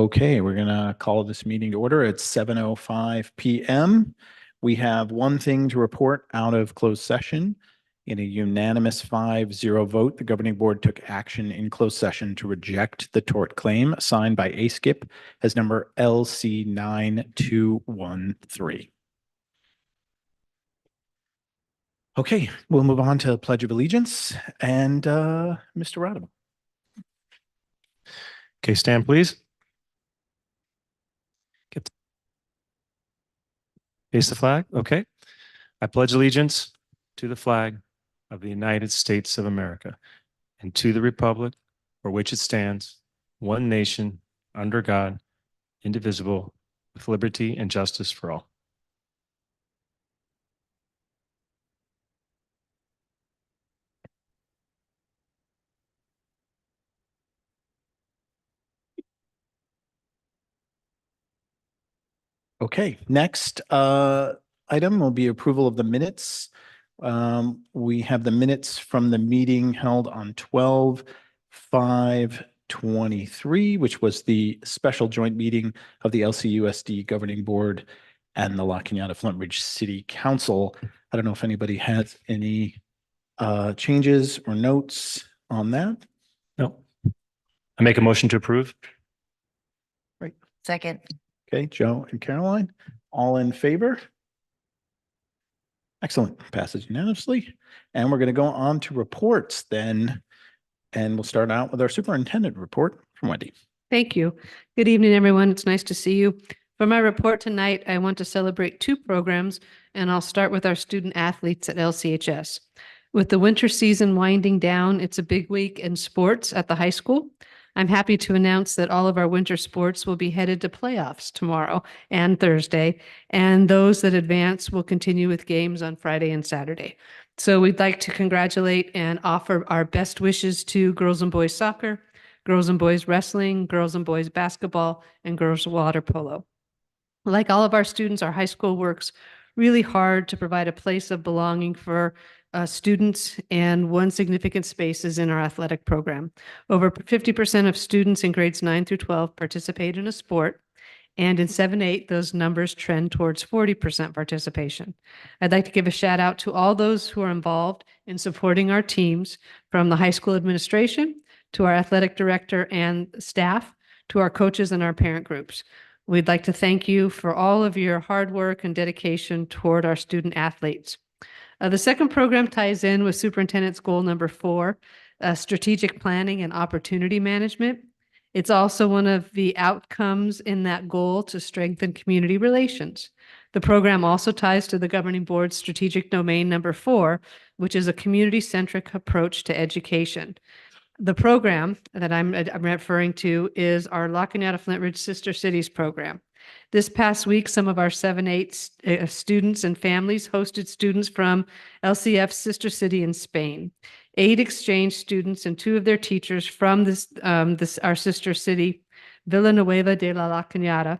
Okay, we're gonna call this meeting to order at 7:05 p.m. We have one thing to report out of closed session. In a unanimous 5-0 vote, the governing board took action in closed session to reject the tort claim signed by ASKIP as number LC 9213. Okay, we'll move on to Pledge of Allegiance and Mr. Radimal. Okay, stand please. Face the flag. Okay. I pledge allegiance to the flag of the United States of America and to the republic for which it stands, one nation, under God, indivisible, with liberty and justice for all. Okay, next item will be approval of the minutes. We have the minutes from the meeting held on 12/5/23, which was the special joint meeting of the LCUSD Governing Board and the La Cañada Flint Ridge City Council. I don't know if anybody has any changes or notes on that. No. I make a motion to approve. Right. Second. Okay, Joe and Caroline, all in favor? Excellent, passes unanimously. And we're going to go on to reports then. And we'll start out with our superintendent report from Wendy. Thank you. Good evening, everyone. It's nice to see you. For my report tonight, I want to celebrate two programs, and I'll start with our student athletes at LCHS. With the winter season winding down, it's a big week in sports at the high school. I'm happy to announce that all of our winter sports will be headed to playoffs tomorrow and Thursday, and those that advance will continue with games on Friday and Saturday. So we'd like to congratulate and offer our best wishes to girls and boys soccer, girls and boys wrestling, girls and boys basketball, and girls water polo. Like all of our students, our high school works really hard to provide a place of belonging for students, and one significant space is in our athletic program. Over 50% of students in grades 9 through 12 participate in a sport, and in 7-8, those numbers trend towards 40% participation. I'd like to give a shout out to all those who are involved in supporting our teams, from the high school administration to our athletic director and staff, to our coaches and our parent groups. We'd like to thank you for all of your hard work and dedication toward our student athletes. The second program ties in with superintendent's goal number 4, strategic planning and opportunity management. It's also one of the outcomes in that goal to strengthen community relations. The program also ties to the governing board's strategic domain number 4, which is a community-centric approach to education. The program that I'm referring to is our La Cañada Flint Ridge Sister Cities program. This past week, some of our 7-8 students and families hosted students from LCF's sister city in Spain. 8 exchange students and 2 of their teachers from our sister city, Villanueva de la Cañada,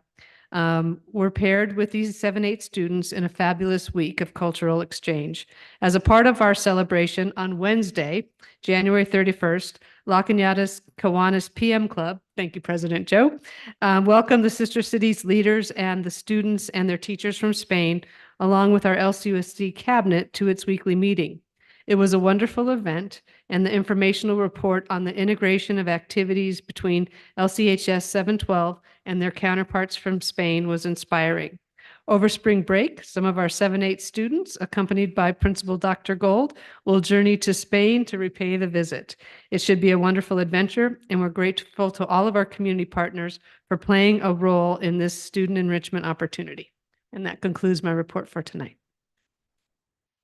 were paired with these 7-8 students in a fabulous week of cultural exchange. As a part of our celebration on Wednesday, January 31st, La Cañada's Kiwanis PM Club, thank you, President Joe, welcomed the Sister Cities leaders and the students and their teachers from Spain, along with our LCUSD cabinet, to its weekly meeting. It was a wonderful event, and the informational report on the integration of activities between LCHS 712 and their counterparts from Spain was inspiring. Over spring break, some of our 7-8 students, accompanied by Principal Dr. Gold, will journey to Spain to repay the visit. It should be a wonderful adventure, and we're grateful to all of our community partners for playing a role in this student enrichment opportunity. And that concludes my report for tonight.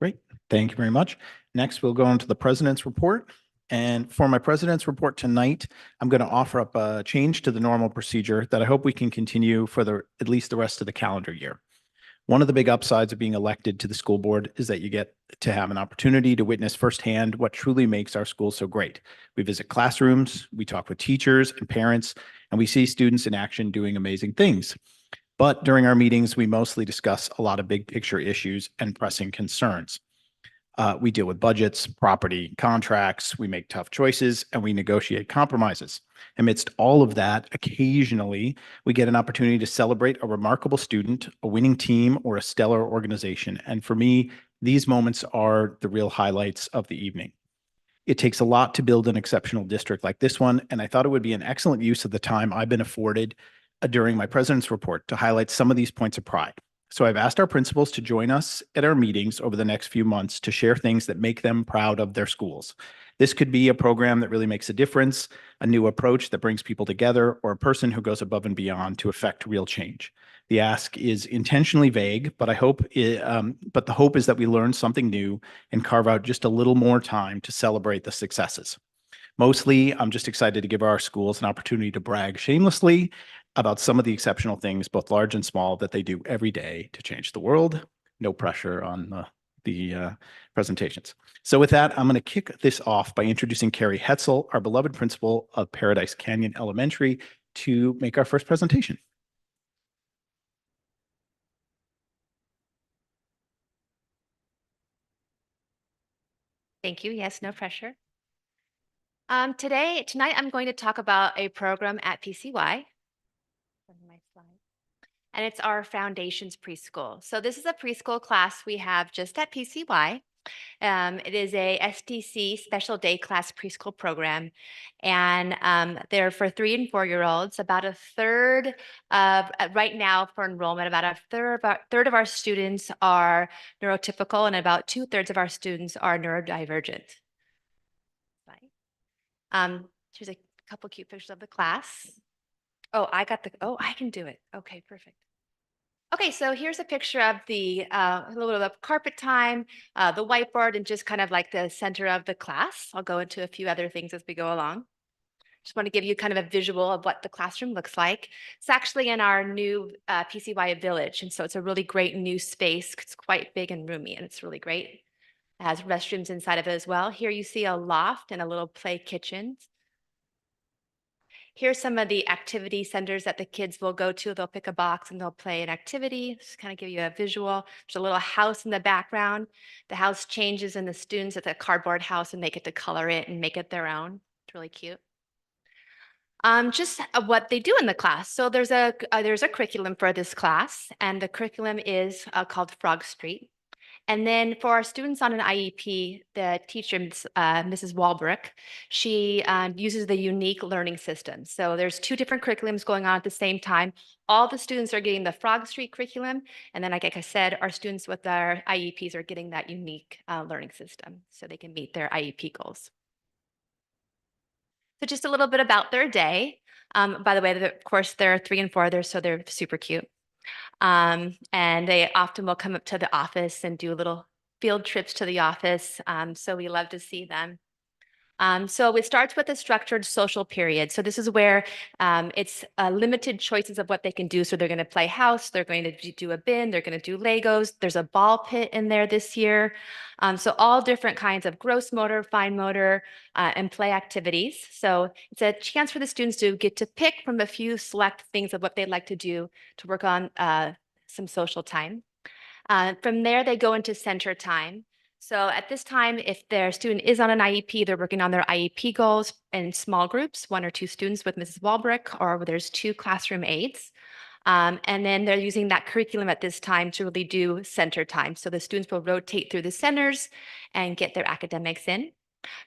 Great. Thank you very much. Next, we'll go on to the president's report. And for my president's report tonight, I'm going to offer up a change to the normal procedure that I hope we can continue for at least the rest of the calendar year. One of the big upsides of being elected to the school board is that you get to have an opportunity to witness firsthand what truly makes our school so great. We visit classrooms, we talk with teachers and parents, and we see students in action doing amazing things. But during our meetings, we mostly discuss a lot of big picture issues and pressing concerns. We deal with budgets, property, contracts, we make tough choices, and we negotiate compromises. Amidst all of that, occasionally we get an opportunity to celebrate a remarkable student, a winning team, or a stellar organization. And for me, these moments are the real highlights of the evening. It takes a lot to build an exceptional district like this one, and I thought it would be an excellent use of the time I've been afforded during my president's report to highlight some of these points of pride. So I've asked our principals to join us at our meetings over the next few months to share things that make them proud of their schools. This could be a program that really makes a difference, a new approach that brings people together, or a person who goes above and beyond to affect real change. The ask is intentionally vague, but but the hope is that we learn something new and carve out just a little more time to celebrate the successes. Mostly, I'm just excited to give our schools an opportunity to brag shamelessly about some of the exceptional things, both large and small, that they do every day to change the world. No pressure on the presentations. So with that, I'm going to kick this off by introducing Carrie Hetzel, our beloved principal of Paradise Canyon Elementary, to make our first presentation. Thank you. Yes, no pressure. Tonight, I'm going to talk about a program at PCY. And it's our Foundations Preschool. So this is a preschool class we have just at PCY. It is a STC special day class preschool program. And they're for 3 and 4-year-olds. About a third of, right now for enrollment, about a third of our students are neurotypical and about 2/3 of our students are neurodivergent. Here's a couple cute pictures of the class. Oh, I can do it. Okay, perfect. Okay, so here's a picture of a little bit of carpet time, the whiteboard, and just kind of like the center of the class. I'll go into a few other things as we go along. Just want to give you kind of a visual of what the classroom looks like. It's actually in our new PCY village, and so it's a really great new space. It's quite big and roomy, and it's really great. It has restrooms inside of it as well. Here you see a loft and a little play kitchen. Here's some of the activity centers that the kids will go to. They'll pick a box and they'll play an activity. Just kind of give you a visual. There's a little house in the background. The house changes and the students at the cardboard house and they get to color it and make it their own. It's really cute. Just what they do in the class. So there's a curriculum for this class, and the curriculum is called Frog Street. And then for our students on an IEP, the teacher, Mrs. Walbrook, she uses the unique learning system. So there's 2 different curriculums going on at the same time. All the students are getting the Frog Street curriculum. And then, like I said, our students with our IEPs are getting that unique learning system so they can meet their IEP goals. So just a little bit about their day. By the way, of course, they're 3 and 4, so they're super cute. And they often will come up to the office and do little field trips to the office. So we love to see them. So it starts with a structured social period. So this is where it's limited choices of what they can do. So they're going to play house, they're going to do a bin, they're going to do Legos. There's a ball pit in there this year. So all different kinds of gross motor, fine motor, and play activities. So it's a chance for the students to get to pick from a few select things of what they'd like to do to work on some social time. From there, they go into center time. So at this time, if their student is on an IEP, they're working on their IEP goals in small groups, 1 or 2 students with Mrs. Walbrook, or there's 2 classroom aides. And then they're using that curriculum at this time to really do center time. So the students will rotate through the centers and get their academics in.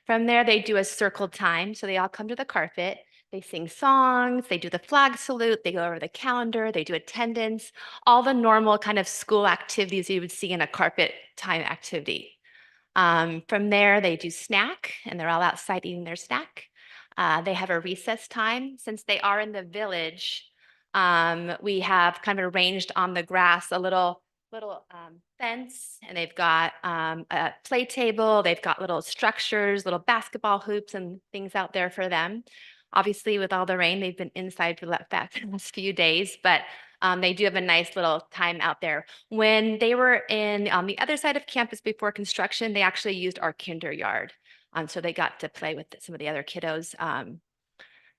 From there, they do a circle time. So they all come to the carpet. They sing songs, they do the flag salute, they go over the calendar, they do attendance, all the normal kind of school activities you would see in a carpet time activity. From there, they do snack, and they're all outside eating their snack. They have a recess time. Since they are in the village, we have kind of arranged on the grass a little fence, and they've got a play table. They've got little structures, little basketball hoops and things out there for them. Obviously, with all the rain, they've been inside for the last few days, but they do have a nice little time out there. When they were on the other side of campus before construction, they actually used our kinder yard. So they got to play with some of the other kiddos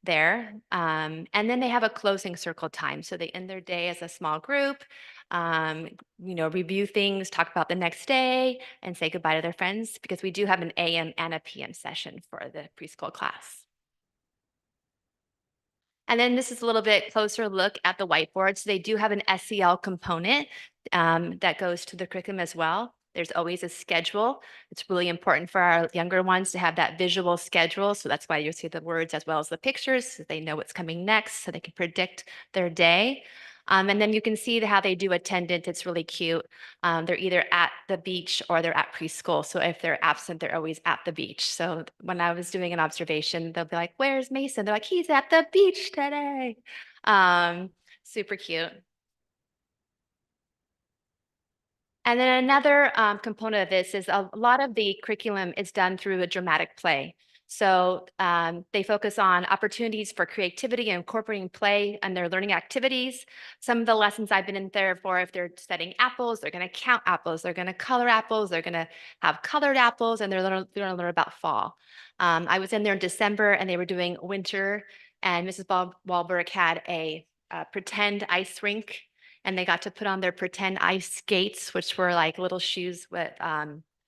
there. And then they have a closing circle time. So they end their day as a small group, review things, talk about the next day, and say goodbye to their friends, because we do have an AM and a PM session for the preschool class. And then this is a little bit closer look at the whiteboard. So they do have an SEL component that goes to the curriculum as well. There's always a schedule. It's really important for our younger ones to have that visual schedule. So that's why you see the words as well as the pictures, so they know what's coming next, so they can predict their day. And then you can see how they do attendance. It's really cute. They're either at the beach or they're at preschool. So if they're absent, they're always at the beach. So when I was doing an observation, they'll be like, "Where's Mason?" They're like, "He's at the beach today." Super cute. And then another component of this is a lot of the curriculum is done through a dramatic play. So they focus on opportunities for creativity and incorporating play in their learning activities. Some of the lessons I've been in there for, if they're studying apples, they're going to count apples, they're going to color apples, they're going to have colored apples, and they're going to learn about fall. I was in there in December and they were doing winter, and Mrs. Wahlberg had a pretend ice rink, and they got to put on their pretend ice skates, which were like little shoes with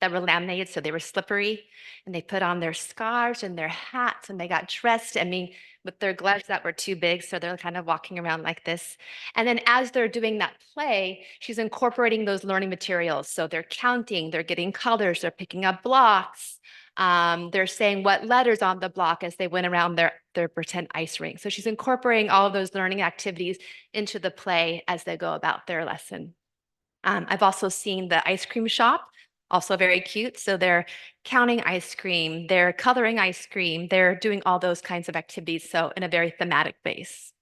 that were laminated, so they were slippery. And they put on their scarves and their hats, and they got dressed. I mean, with their gloves that were too big, so they're kind of walking around like this. And then as they're doing that play, she's incorporating those learning materials. So they're counting, they're getting colors, they're picking up blocks. They're saying what letters on the block as they went around their pretend ice rink. So she's incorporating all of those learning activities into the play as they go about their lesson. I've also seen the ice cream shop, also very cute. So they're counting ice cream, they're coloring ice cream, they're doing all those kinds of activities. So in a very thematic base.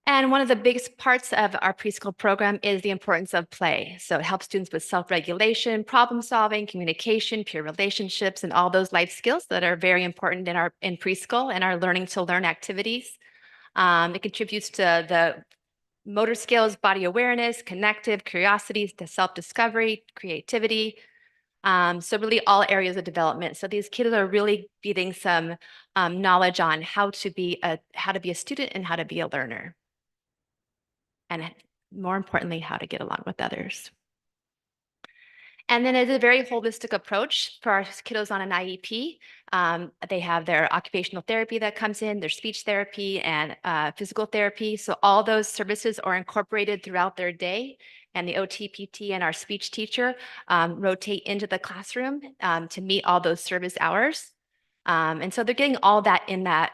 And one of the biggest parts of our preschool program is the importance of play. So it helps students with self-regulation, problem solving, communication, peer relationships, and all those life skills that are very important in preschool and our learning to learn activities. It contributes to the motor skills, body awareness, connective, curiosity, to self-discovery, creativity. So really all areas of development. So these kids are really getting some knowledge on how to be a student and how to be a learner. And more importantly, how to get along with others. And then it's a very holistic approach for our kiddos on an IEP. They have their occupational therapy that comes in, their speech therapy and physical therapy. So all those services are incorporated throughout their day. And the OTPT and our speech teacher rotate into the classroom to meet all those service hours. And so they're getting all that in that,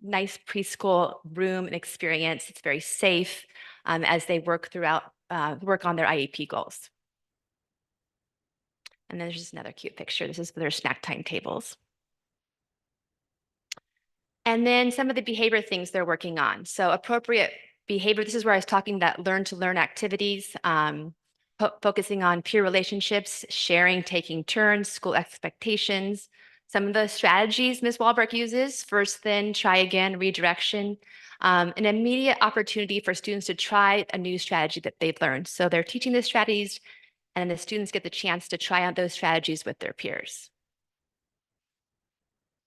nice preschool room and experience. It's very safe as they work on their IEP goals. And then there's just another cute picture. This is their snack time tables. And then some of the behavior things they're working on. So appropriate behavior, this is where I was talking that learn to learn activities, focusing on peer relationships, sharing, taking turns, school expectations. Some of the strategies Ms. Wahlberg uses: first, then, try again, redirection, an immediate opportunity for students to try a new strategy that they've learned. So they're teaching the strategies, and the students get the chance to try out those strategies with their peers.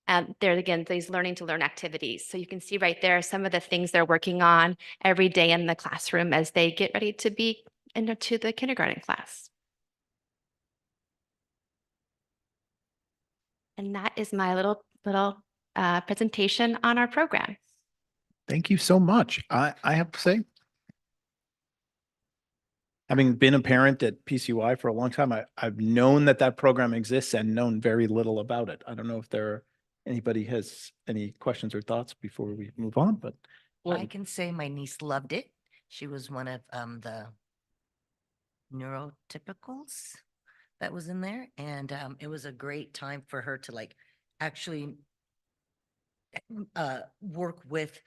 And there again, these learning to learn activities. So you can see right there some of the things they're working on every day in the classroom as they get ready to be into the kindergarten class. And that is my little presentation on our program. Thank you so much. I have to say, having been a parent at PCY for a long time, I've known that program exists and known very little about it. I don't know if anybody has any questions or thoughts before we move on, but. I can say my niece loved it. She was one of the neurotypicals that was in there, and it was a great time for her to actually work with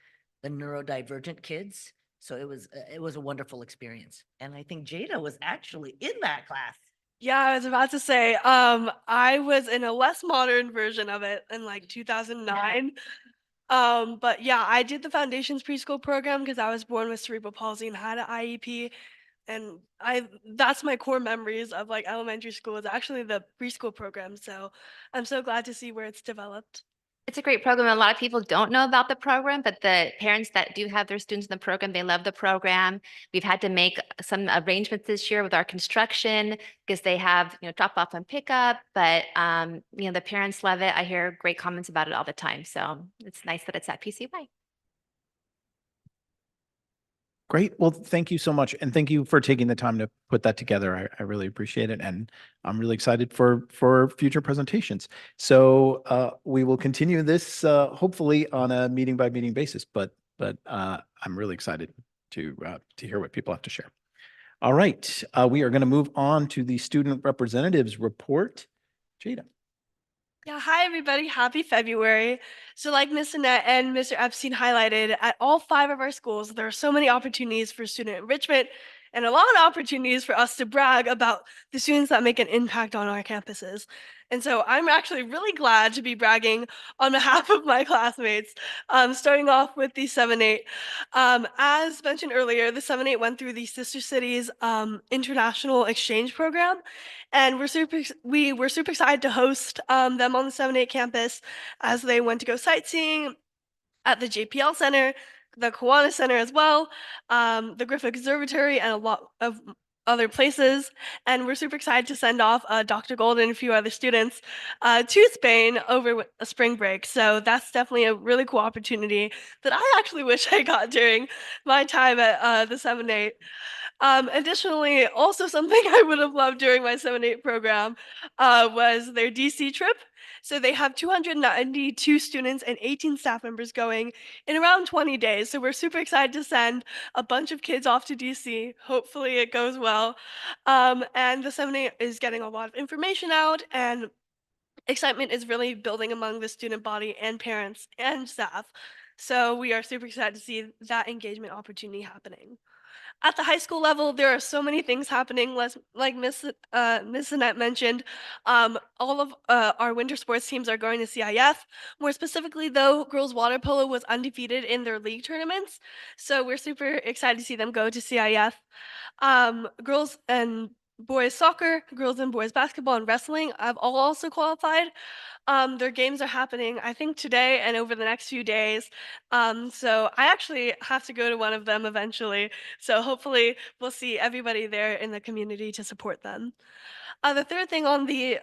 the neurodivergent kids. So it was a wonderful experience. And I think Jada was actually in that class. Yeah, I was about to say, I was in a less modern version of it in 2009. But yeah, I did the Foundations preschool program because I was born with cerebral palsy and had an IEP. And that's my core memories of elementary school is actually the preschool program. So I'm so glad to see where it's developed. It's a great program. A lot of people don't know about the program, but the parents that do have their students in the program, they love the program. We've had to make some arrangements this year with our construction because they have, drop off and pick up, but the parents love it. I hear great comments about it all the time. So it's nice that it's at PCY. Great. Well, thank you so much. And thank you for taking the time to put that together. I really appreciate it. And I'm really excited for future presentations. So we will continue this hopefully on a meeting by meeting basis, but I'm really excited to hear what people have to share. All right. We are going to move on to the student representatives report. Jada. Yeah, hi everybody. Happy February. So like Miss Annette and Mr. Epstein highlighted, at all 5 of our schools, there are so many opportunities for student enrichment and a lot of opportunities for us to brag about the students that make an impact on our campuses. And so I'm actually really glad to be bragging on behalf of my classmates, starting off with the 7-8. As mentioned earlier, the 7-8 went through the Sister Cities International Exchange Program, and we were super excited to host them on the 7-8 campus as they went to go sightseeing at the JPL Center, the Kiwanis Center as well, the Griffith Observatory, and a lot of other places. And we're super excited to send off Dr. Gold and a few other students to Spain over a spring break. So that's definitely a really cool opportunity that I actually wish I got during my time at the 7-8. Additionally, also something I would have loved during my 7-8 program was their DC trip. So they have 292 students and 18 staff members going in around 20 days. So we're super excited to send a bunch of kids off to DC. Hopefully it goes well. And the 7-8 is getting a lot of information out, and excitement is really building among the student body and parents and staff. So we are super excited to see that engagement opportunity happening. At the high school level, there are so many things happening. Like Miss Annette mentioned, all of our winter sports teams are going to CIF. More specifically, though, girls water polo was undefeated in their league tournaments, so we're super excited to see them go to CIF. Girls and boys soccer, girls and boys basketball, and wrestling have all also qualified. Their games are happening, I think, today and over the next few days. So I actually have to go to one of them eventually. So hopefully we'll see everybody there in the community to support them. The third thing on the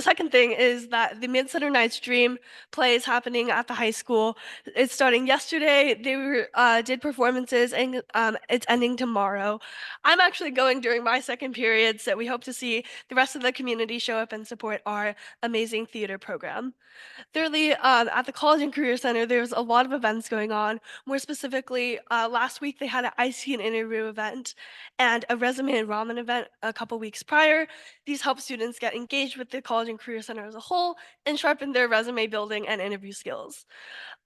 second thing is that the Midsummer Night's Dream play is happening at the high school. It's starting yesterday. They did performances, and it's ending tomorrow. I'm actually going during my second period, so we hope to see the rest of the community show up and support our amazing theater program. Thirdly, at the College and Career Center, there's a lot of events going on. More specifically, last week they had an IC and interview event and a resume and ramen event a couple weeks prior. These help students get engaged with the College and Career Center as a whole and sharpen their resume building and interview skills.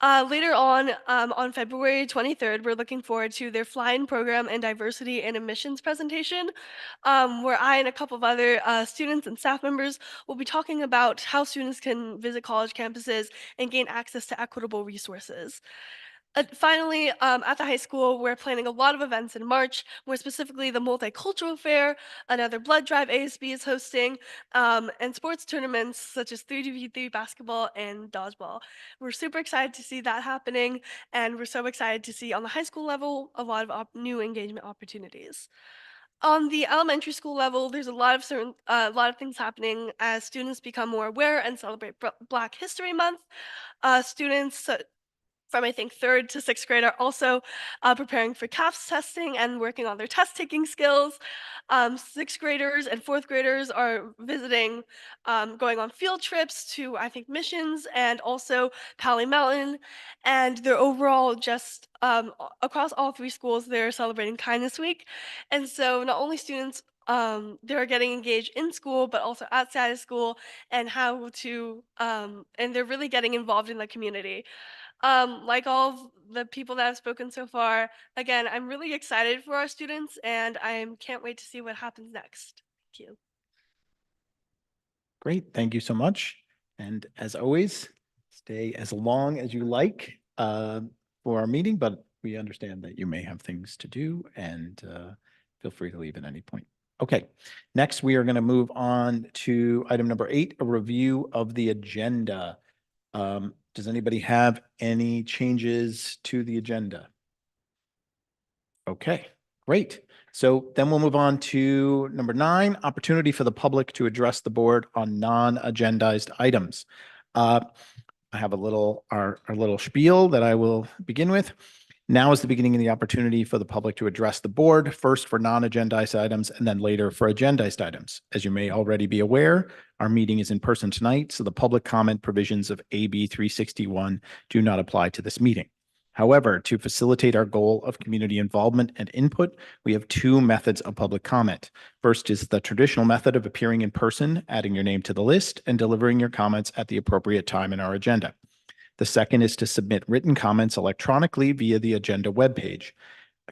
Later on February 23rd, we're looking forward to their fly-in program and diversity and admissions presentation, where I and a couple of other students and staff members will be talking about how students can visit college campuses and gain access to equitable resources. Finally, at the high school, we're planning a lot of events in March, more specifically the Multicultural Fair, another blood drive ASB is hosting, and sports tournaments such as 3v3 basketball and dodgeball. We're super excited to see that happening, and we're so excited to see on the high school level a lot of new engagement opportunities. On the elementary school level, there's a lot of things happening as students become more aware and celebrate Black History Month. Students from I think 3rd to 6th grade are also preparing for CAPS testing and working on their test taking skills. 6th graders and 4th graders are visiting, going on field trips to I think missions and also Pali Mountain, and they're overall just across all 3 schools they're celebrating Kindness Week, and so not only students they're getting engaged in school, but also outside of school, and how to and they're really getting involved in the community. Like all of the people that have spoken so far, again, I'm really excited for our students, and I can't wait to see what happens next. Thank you. Great. Thank you so much. And as always, stay as long as you like for our meeting, but we understand that you may have things to do, and feel free to leave at any point. Okay, next we are going to move on to item number 8, a review of the agenda. Does anybody have any changes to the agenda? Okay, great. So then we'll move on to number 9, opportunity for the public to address the board on non-agendized items. I have our little spiel that I will begin with. Now is the beginning of the opportunity for the public to address the board, first for non-agendized items and then later for agendized items. As you may already be aware, our meeting is in person tonight, so the public comment provisions of AB 361 do not apply to this meeting. However, to facilitate our goal of community involvement and input, we have 2 methods of public comment. First is the traditional method of appearing in person, adding your name to the list, and delivering your comments at the appropriate time in our agenda. The second is to submit written comments electronically via the agenda webpage.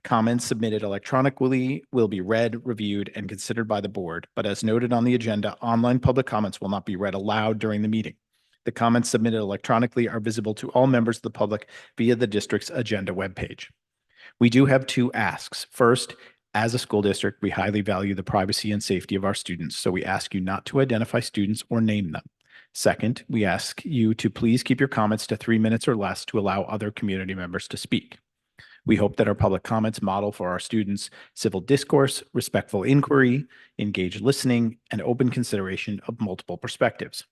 Comments submitted electronically will be read, reviewed, and considered by the board, but as noted on the agenda, online public comments will not be read aloud during the meeting. The comments submitted electronically are visible to all members of the public via the district's agenda webpage. We do have 2 asks. First, as a school district, we highly value the privacy and safety of our students, so we ask you not to identify students or name them. Second, we ask you to please keep your comments to 3 minutes or less to allow other community members to speak. We hope that our public comments model for our students civil discourse, respectful inquiry, engaged listening, and open consideration of multiple perspectives.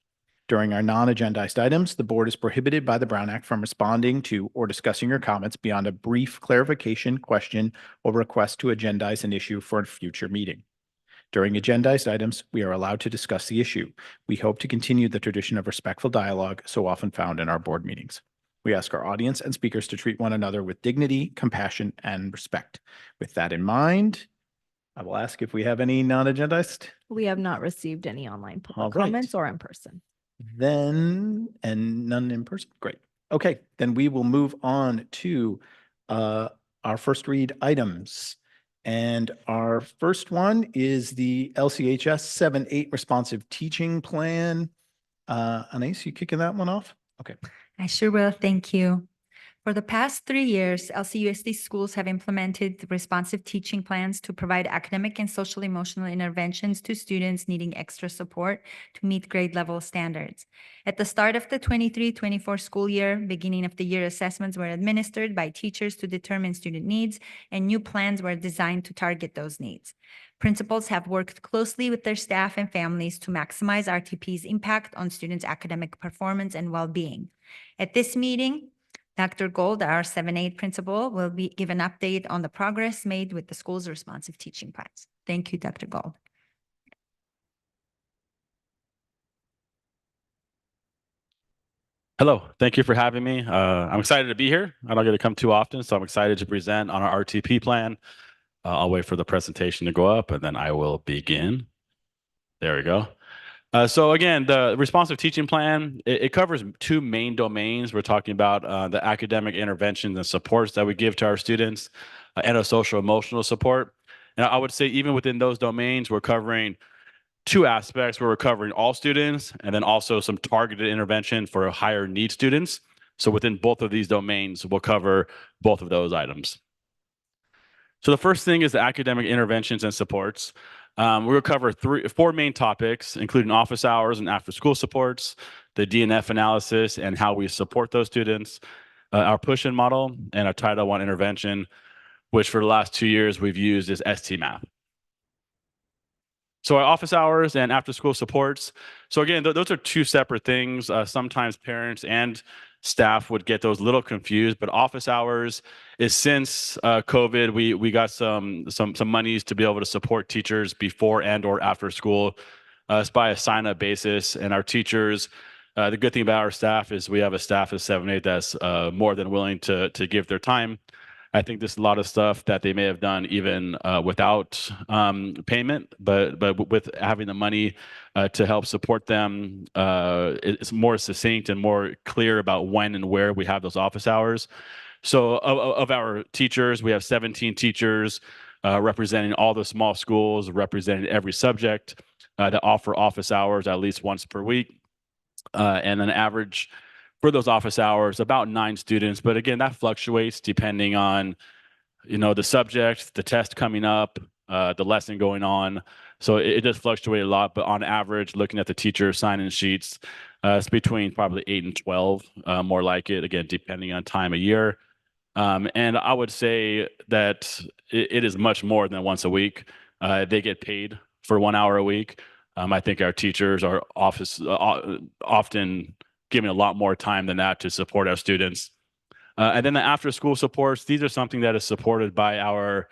During our non-agendized items, the board is prohibited by the Brown Act from responding to or discussing your comments beyond a brief clarification, question, or request to agendize an issue for a future meeting. During agendized items, we are allowed to discuss the issue. We hope to continue the tradition of respectful dialogue so often found in our board meetings. We ask our audience and speakers to treat one another with dignity, compassion, and respect. With that in mind, I will ask if we have any non-agendized. We have not received any online All public right. comments or in person. And none in person. Great. Okay, then we will move on to our first read items. And our first one is the LCHS 7-8 responsive teaching plan. Anais, you kicking that one off? Okay. I sure will. Thank you. For the past 3 years, LCUSD schools have implemented responsive teaching plans to provide academic and social emotional interventions to students needing extra support to meet grade level standards. At the start of the 23-24 school year, beginning of the year assessments were administered by teachers to determine student needs, and new plans were designed to target those needs. Principals have worked closely with their staff and families to maximize RTP's impact on students' academic performance and well-being. At this meeting, Dr. Gold, our 7-8 principal, will give an update on the progress made with the school's responsive teaching plans. Thank you, Dr. Gold. Hello, thank you for having me. I'm excited to be here. I don't get to come too often, so I'm excited to present on our RTP plan. I'll wait for the presentation to go up and then I will begin. There we go. So again, the responsive teaching plan, it covers 2 main domains. We're talking about the academic interventions and supports that we give to our students and a social emotional support. And I would say even within those domains, we're covering 2 aspects where we're covering all students and then also some targeted intervention for higher need students. So within both of these domains, we'll cover both of those items. So the first thing is the academic interventions and supports. We'll cover 4 main topics, including office hours and after-school supports, the DNF analysis and how we support those students, our push-in model, and our Title I intervention, which for the last 2 years we've used is STMAP. So our office hours and after-school supports. So again, those are 2 separate things. Sometimes parents and staff would get those a little confused, but office hours is since COVID, we got some monies to be able to support teachers before and or after school. It's by a sign-up basis, and our teachers, the good thing about our staff is we have a staff of 7-8 that's more than willing to give their time. I think there's a lot of stuff that they may have done even without payment, but with having the money to help support them, it's more succinct and more clear about when and where we have those office hours. So of our teachers, we have 17 teachers representing all the small schools, representing every subject that offer office hours at least once per week. And an average for those office hours, about 9 students. But again, that fluctuates depending on, the subject, the test coming up, the lesson going on. So it does fluctuate a lot, but on average, looking at the teacher sign-in sheets, It's between probably 8 and 12, more like it, again, depending on time of year. And I would say that it is much more than once a week. They get paid for 1 hour a week. I think our teachers are often giving a lot more time than that to support our students. And then the after school supports, these are something that is supported by our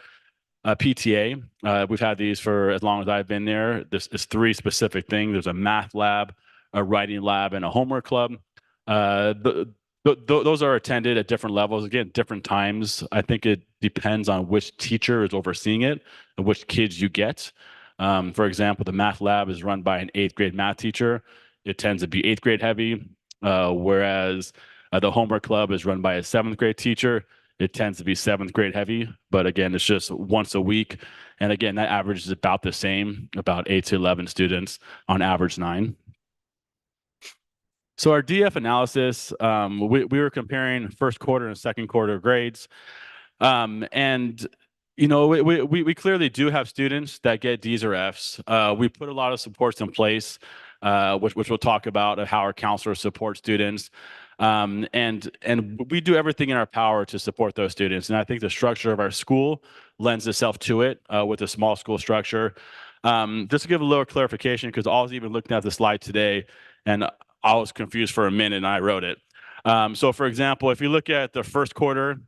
PTA. We've had these for as long as I've been there. This is 3 specific things. There's a math lab, a writing lab, and a homework club. Those are attended at different levels, again, different times. I think it depends on which teacher is overseeing it and which kids you get. For example, the math lab is run by an 8th grade math teacher. It tends to be 8th grade heavy, whereas the homework club is run by a 7th grade teacher. It tends to be 7th grade heavy, but again, it's just once a week. And again, that average is about the same, about 8 to 11 students on average 9. So our DF analysis, we were comparing first quarter and second quarter grades. And we clearly do have students that get D's or F's. We put a lot of supports in place, which we'll talk about, how our counselors support students. And we do everything in our power to support those students. And I think the structure of our school lends itself to it with a small school structure. Just to give a little clarification, because I was even looking at the slide today and I was confused for a minute and I wrote it. So for example, if you look at the first quarter,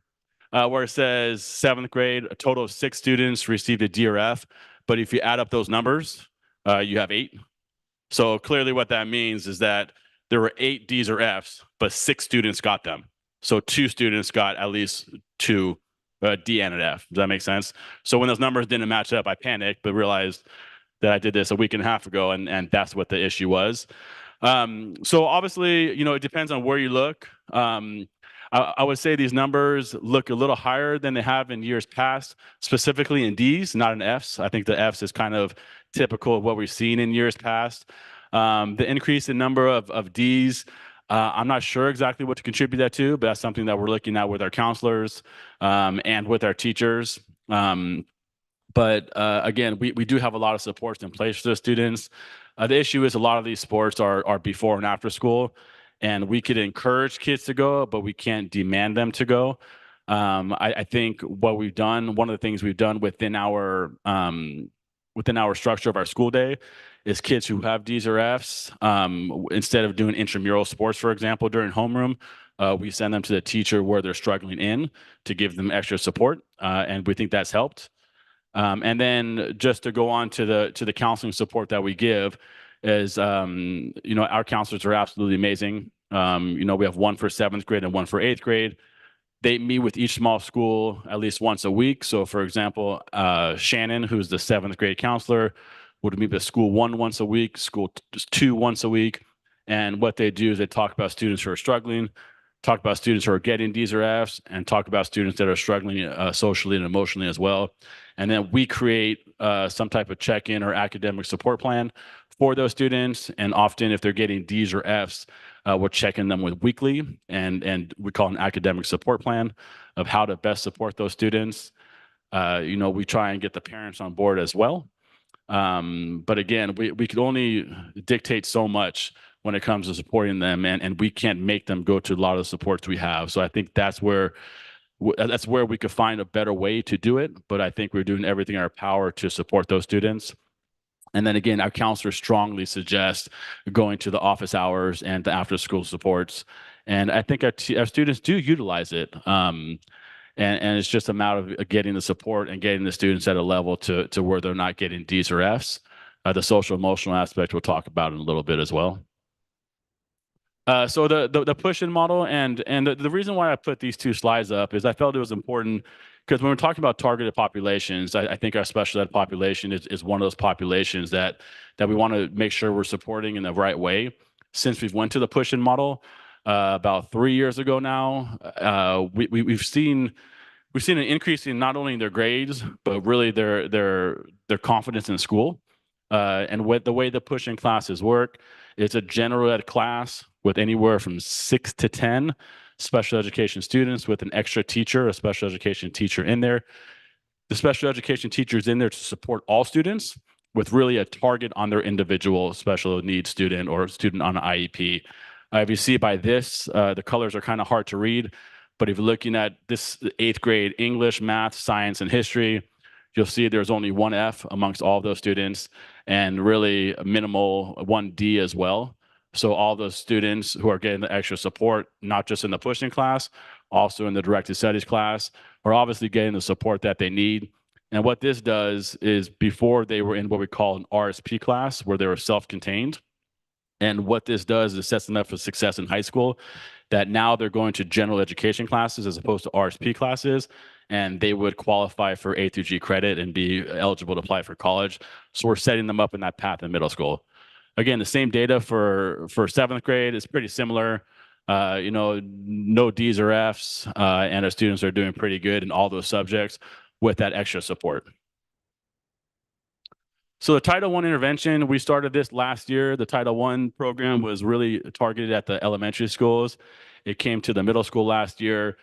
where it says 7th grade, a total of 6 students received a D or F. But if you add up those numbers, you have 8. So clearly what that means is that there were 8 D's or F's, but 6 students got them. So 2 students got at least 2 D and an F. Does that make sense? So when those numbers didn't match up, I panicked, but realized that I did this a week and a half ago, and that's what the issue was. So obviously, it depends on where you look. I would say these numbers look a little higher than they have in years past, specifically in D's, not in F's. I think the F's is kind of typical of what we've seen in years past. The increase in number of D's, I'm not sure exactly what to contribute that to, but that's something that we're looking at with our counselors and with our teachers. But again, we do have a lot of supports in place for the students. The issue is a lot of these sports are before and after school, and we could encourage kids to go, but we can't demand them to go. I think what we've done, one of the things we've done within our structure of our school day is kids who have D's or F's, instead of doing intramural sports, for example, during homeroom, we send them to the teacher where they're struggling in to give them extra support. And we think that's helped. And then just to go on to the counseling support that we give is, our counselors are absolutely amazing. We have one for 7th grade and one for 8th grade. They meet with each small school at least once a week. So for example, Shannon, who's the 7th grade counselor, would meet with school 1 once a week, school 2 once a week. And what they do is they talk about students who are struggling, talk about students who are getting D's or F's, and talk about students that are struggling socially and emotionally as well. And then we create some type of check-in or academic support plan for those students. And often if they're getting D's or F's, we're checking them with weekly, and we call an academic support plan of how to best support those students. We try and get the parents on board as well. But again, we could only dictate so much when it comes to supporting them, and we can't make them go to a lot of the supports we have. So I think that's where we could find a better way to do it. But I think we're doing everything in our power to support those students. And then again, our counselors strongly suggest going to the office hours and the after school supports. And I think our students do utilize it. And it's just a matter of getting the support and getting the students at a level to where they're not getting D's or F's. The social emotional aspect we'll talk about in a little bit as well. So the push-in model, and the reason why I put these 2 slides up is I felt it was important because when we're talking about targeted populations, I think our special ed population is one of those populations that we want to make sure we're supporting in the right way. Since we've went to the push-in model about 3 years ago now, we've seen an increase in not only their grades but really their confidence in school. And with the way the push-in classes work, it's a general ed class with anywhere from 6 to 10 special education students with an extra teacher, a special education teacher in there. The special education teacher is in there to support all students, with really a target on their individual special needs student or student on an IEP. If you see by this, the colors are kind of hard to read, but if you're looking at this 8th grade English, math, science, and history, you'll see there's only one F amongst all of those students and really a minimal 1 D as well. So all those students who are getting the extra support, not just in the pushing class, also in the directed studies class, are obviously getting the support that they need. And what this does is before they were in what we call an RSP class, where they were self-contained. And what this does is sets them up for success in high school, that now they're going to general education classes as opposed to RSP classes, and they would qualify for A through G credit and be eligible to apply for college. So we're setting them up in that path in middle school. Again, the same data for 7th grade is pretty similar. No D's or F's, and our students are doing pretty good in all those subjects with that extra support. So the Title I intervention, we started this last year. The Title I program was really targeted at the elementary schools. It came to the middle school last year.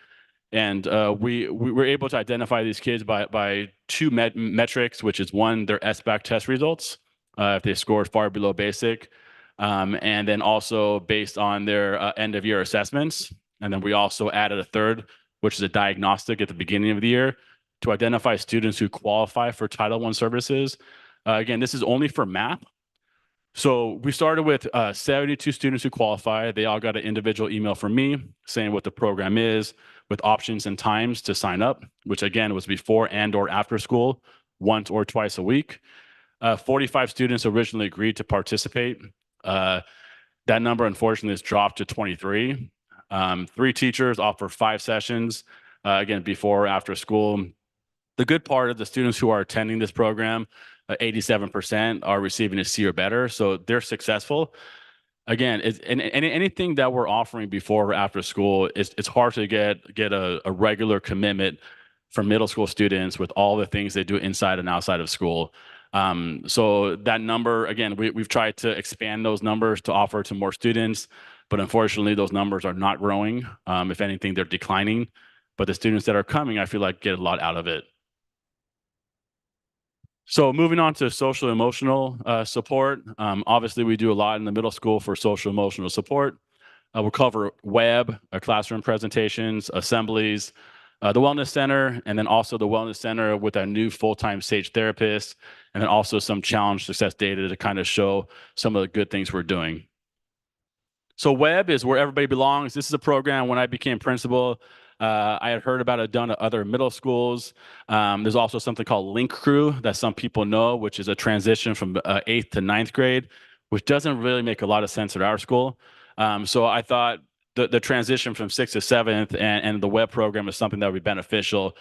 And we were able to identify these kids by two metrics, which is one, their SBAC test results, if they scored far below basic, and then also based on their end of year assessments. And then we also added a third, which is a diagnostic at the beginning of the year to identify students who qualify for Title I services. Again, this is only for math. So we started with 72 students who qualify. They all got an individual email from me saying what the program is, with options and times to sign up, which again was before and or after school, once or twice a week. 45 students originally agreed to participate. That number unfortunately has dropped to 23. 3 teachers offer 5 sessions, again, before or after school. The good part of the students who are attending this program, 87% are receiving a C or better, so they're successful. Again, anything that we're offering before or after school, it's hard to get a regular commitment from middle school students with all the things they do inside and outside of school. So that number, again, we've tried to expand those numbers to offer to more students, but unfortunately those numbers are not growing. If anything, they're declining. But the students that are coming, I feel like get a lot out of it. So moving on to social emotional support. Obviously, we do a lot in the middle school for social emotional support. We'll cover web, classroom presentations, assemblies, the Wellness Center, and then also the Wellness Center with our new full-time SAGE therapist, and then also some challenge success data to kind of show some of the good things we're doing. So web is where everybody belongs. This is a program when I became principal. I had heard about it done at other middle schools. There's also something called Link Crew that some people know, which is a transition from 8th to 9th grade, which doesn't really make a lot of sense at our school. So I thought the transition from 6th to 7th and the web program is something that would be beneficial.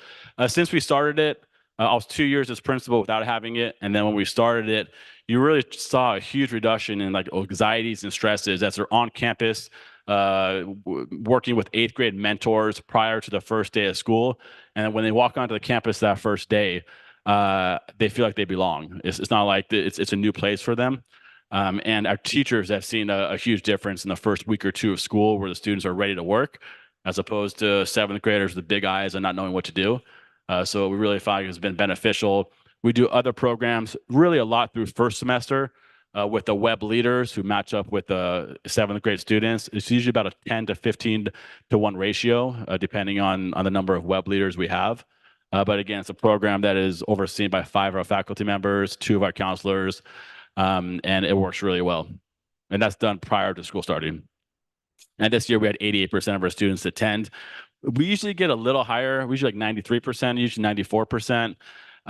Since we started it, I was 2 years as principal without having it. And then when we started it, you really saw a huge reduction in like anxieties and stresses as they're on campus, working with 8th grade mentors prior to the first day of school. And when they walk onto the campus that first day, they feel like they belong. It's not like it's a new place for them. And our teachers have seen a huge difference in the first week or 2 of school where the students are ready to work, as opposed to 7th graders with big eyes and not knowing what to do. So we really find it has been beneficial. We do other programs really a lot through first semester with the web leaders who match up with the 7th grade students. It's usually about a 10 to 15 to 1 ratio, depending on the number of web leaders we have. But again, it's a program that is overseen by 5 of our faculty members, 2 of our counselors, and it works really well. And that's done prior to school starting. And this year we had 88% of our students attend. We usually get a little higher. We usually like 93%, usually 94%.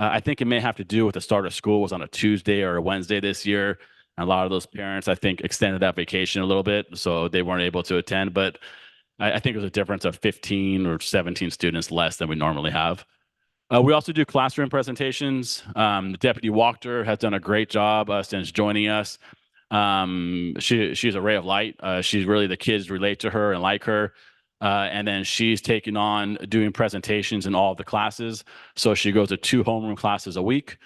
I think it may have to do with the start of school was on a Tuesday or a Wednesday this year. And a lot of those parents, I think, extended that vacation a little bit, so they weren't able to attend. But I think it was a difference of 15 or 17 students less than we normally have. We also do classroom presentations. The Deputy Wachter has done a great job since joining us. She's a ray of light. She's really, the kids relate to her and like her. And then she's taken on doing presentations in all of the classes. So she goes to 2 homeroom classes a week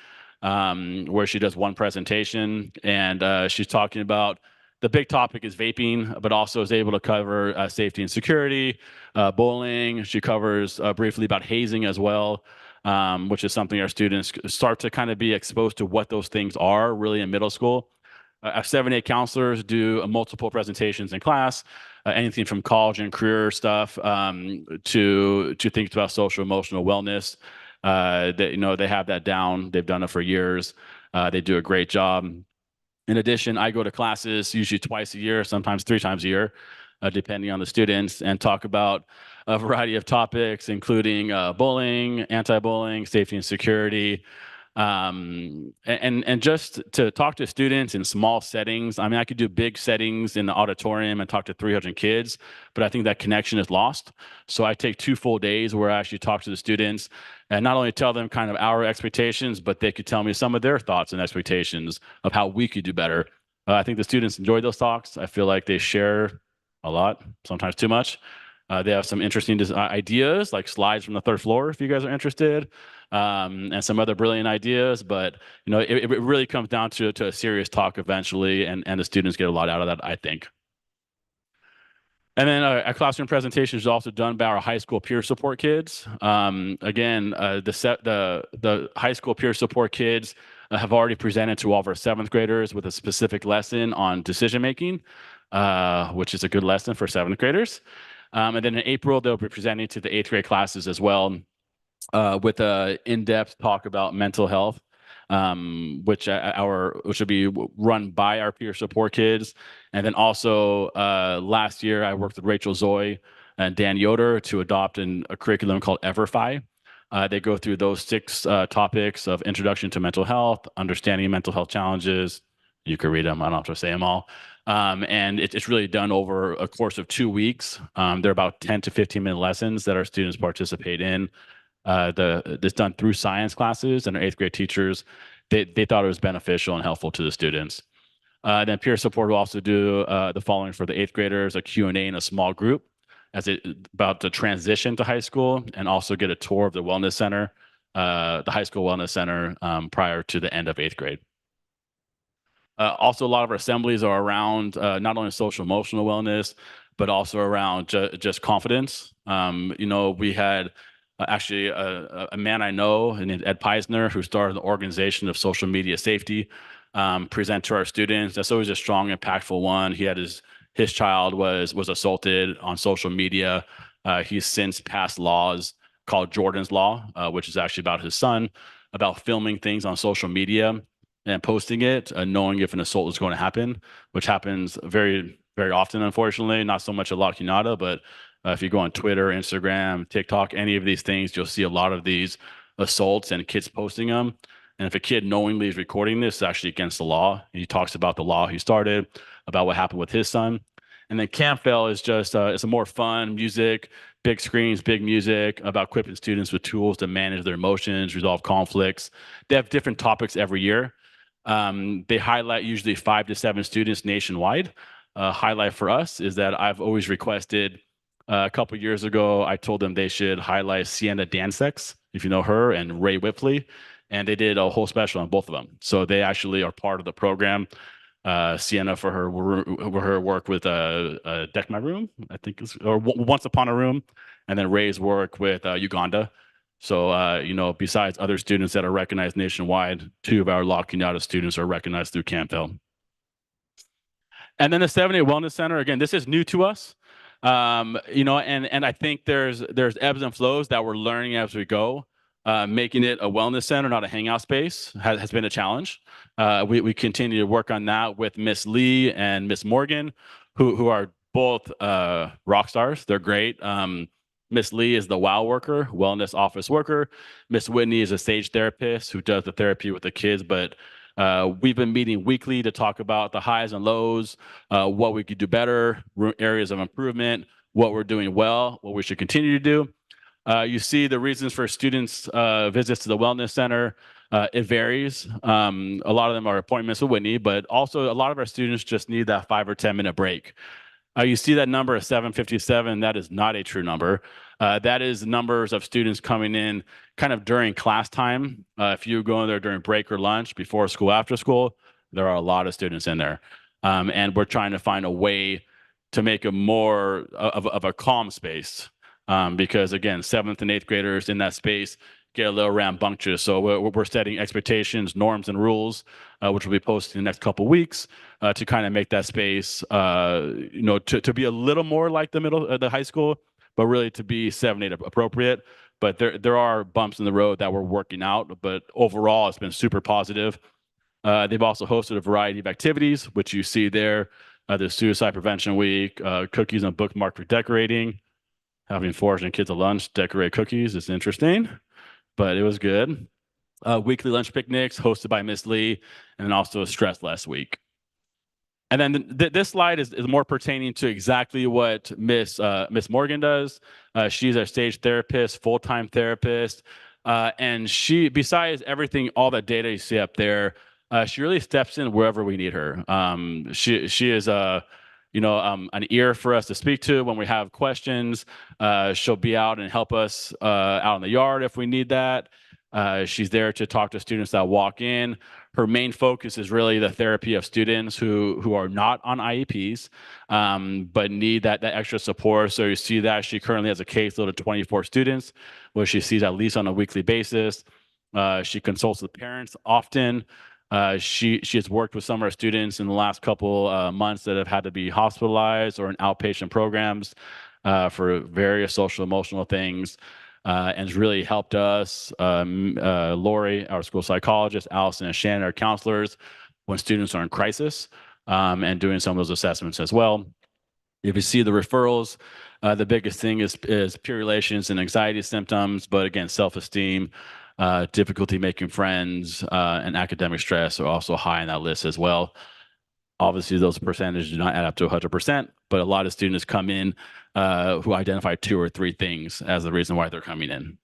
where she does 1 presentation. And she's talking about the big topic is vaping, but also is able to cover safety and security, bullying. She covers briefly about hazing as well. which is something our students start to kind of be exposed to what those things are really in middle school. Our 7A counselors do multiple presentations in class, anything from college and career stuff to things about social emotional wellness. They have that down. They've done it for years. They do a great job. In addition, I go to classes usually twice a year, sometimes 3 times a year, depending on the students, and talk about a variety of topics, including bullying, anti-bullying, safety and security, and just to talk to students in small settings. I mean, I could do big settings in the auditorium and talk to 300 kids, but I think that connection is lost. So I take 2 full days where I actually talk to the students and not only tell them kind of our expectations, but they could tell me some of their thoughts and expectations of how we could do better. I think the students enjoy those talks. I feel like they share a lot, sometimes too much. They have some interesting ideas, like slides from the 3rd floor, if you guys are interested, and some other brilliant ideas. But it really comes down to a serious talk eventually, and the students get a lot out of that, I think. And then a classroom presentation is also done by our high school peer support kids. Again, the high school peer support kids have already presented to all of our 7th graders with a specific lesson on decision making, which is a good lesson for 7th graders. And then in April, they'll be presenting to the 8th grade classes as well with an in-depth talk about mental health, which will be run by our peer support kids. And then also last year, I worked with Rachel Zoe and Dan Yoder to adopt a curriculum called EverFi. They go through those 6 topics of introduction to mental health, understanding mental health challenges. You can read them. I don't have to say them all. And it's really done over a course of 2 weeks. They're about 10 to 15-minute lessons that our students participate in. This done through science classes, and our 8th grade teachers, they thought it was beneficial and helpful to the students. Then peer support will also do the following for the 8th graders: a Q&A in a small group as about to transition to high school, and also get a tour of the wellness center, the high school wellness center, prior to the end of 8th grade. Also, a lot of our assemblies are around not only social emotional wellness, but also around just confidence. We had actually a man I know named Ed Peisner, who started the Organization of Social Media Safety, present to our students. That's always a strong, impactful one. He had his child was assaulted on social media. He's since passed laws called Jordan's Law, which is actually about his son, about filming things on social media and posting it, knowing if an assault is going to happen, which happens very, very often, unfortunately. Not so much at La Cunada, but if you go on Twitter, Instagram, TikTok, any of these things, you'll see a lot of these assaults and kids posting them. And if a kid knowingly is recording this, it's actually against the law. He talks about the law he started, about what happened with his son. And then Campbell is just it's a more fun music, big screens, big music, about equipping students with tools to manage their emotions, resolve conflicts. They have different topics every year. They highlight usually 5 to 7 students nationwide. Highlight for us is that I've always requested, a couple years ago, I told them they should highlight Sienna Dansex, if you know her, and Ray Whipley, and they did a whole special on both of them. So they actually are part of the program. Sienna for her work with Deck My Room, I think, or Once Upon a Room, and then Ray's work with Uganda. So, besides other students that are recognized nationwide, 2 of our La Cunada students are recognized through Campbell. And then the 7A Wellness Center, again, this is new to us. And I think there's ebbs and flows that we're learning as we go. Making it a wellness center, not a hangout space, has been a challenge. We continue to work on that with Miss Lee and Miss Morgan, who are both rock stars. They're great. Miss Lee is the WOW worker, wellness office worker. Miss Whitney is a SAGE therapist who does the therapy with the kids. But we've been meeting weekly to talk about the highs and lows, what we could do better, areas of improvement, what we're doing well, what we should continue to do. You see the reasons for students' visits to the wellness center. It varies. A lot of them are appointments with Whitney, but also a lot of our students just need that 5 or 10-minute break. You see that number of 757. That is not a true number. That is numbers of students coming in kind of during class time. If you go in there during break or lunch, before school, after school, there are a lot of students in there. And we're trying to find a way to make it more of a calm space. Because again, 7th and 8th graders in that space get a little rambunctious. So we're setting expectations, norms, and rules, which will be posted in the next couple weeks to kind of make that space, to be a little more like the high school, but really to be 7-8 appropriate. But there are bumps in the road that we're working out. But overall, it's been super positive. They've also hosted a variety of activities, which you see there. There's Suicide Prevention Week, cookies and bookmark for decorating, having foraging kids at lunch, decorate cookies. It's interesting, but it was good. Weekly lunch picnics hosted by Miss Lee, and then also a stress less week. And then this slide is more pertaining to exactly what Miss Morgan does. She's a stage therapist, full-time therapist, and she, besides everything, all that data you see up there, she really steps in wherever we need her. She is an ear for us to speak to when we have questions. She'll be out and help us out in the yard if we need that. She's there to talk to students that walk in. Her main focus is really the therapy of students who are not on IEPs, but need that extra support. So you see that she currently has a caseload of 24 students, which she sees at least on a weekly basis. She consults with parents often. She has worked with some of our students in the last couple months that have had to be hospitalized or in outpatient programs for various social emotional things. And has really helped us, Lori, our school psychologist, Allison and Shannon, our counselors, when students are in crisis, and doing some of those assessments as well. If you see the referrals, the biggest thing is peer relations and anxiety symptoms, but again, self-esteem, difficulty making friends, and academic stress are also high on that list as well. Obviously, those percentages do not add up to 100%, but a lot of students come in who identify 2 or 3 things as the reason why they're coming in.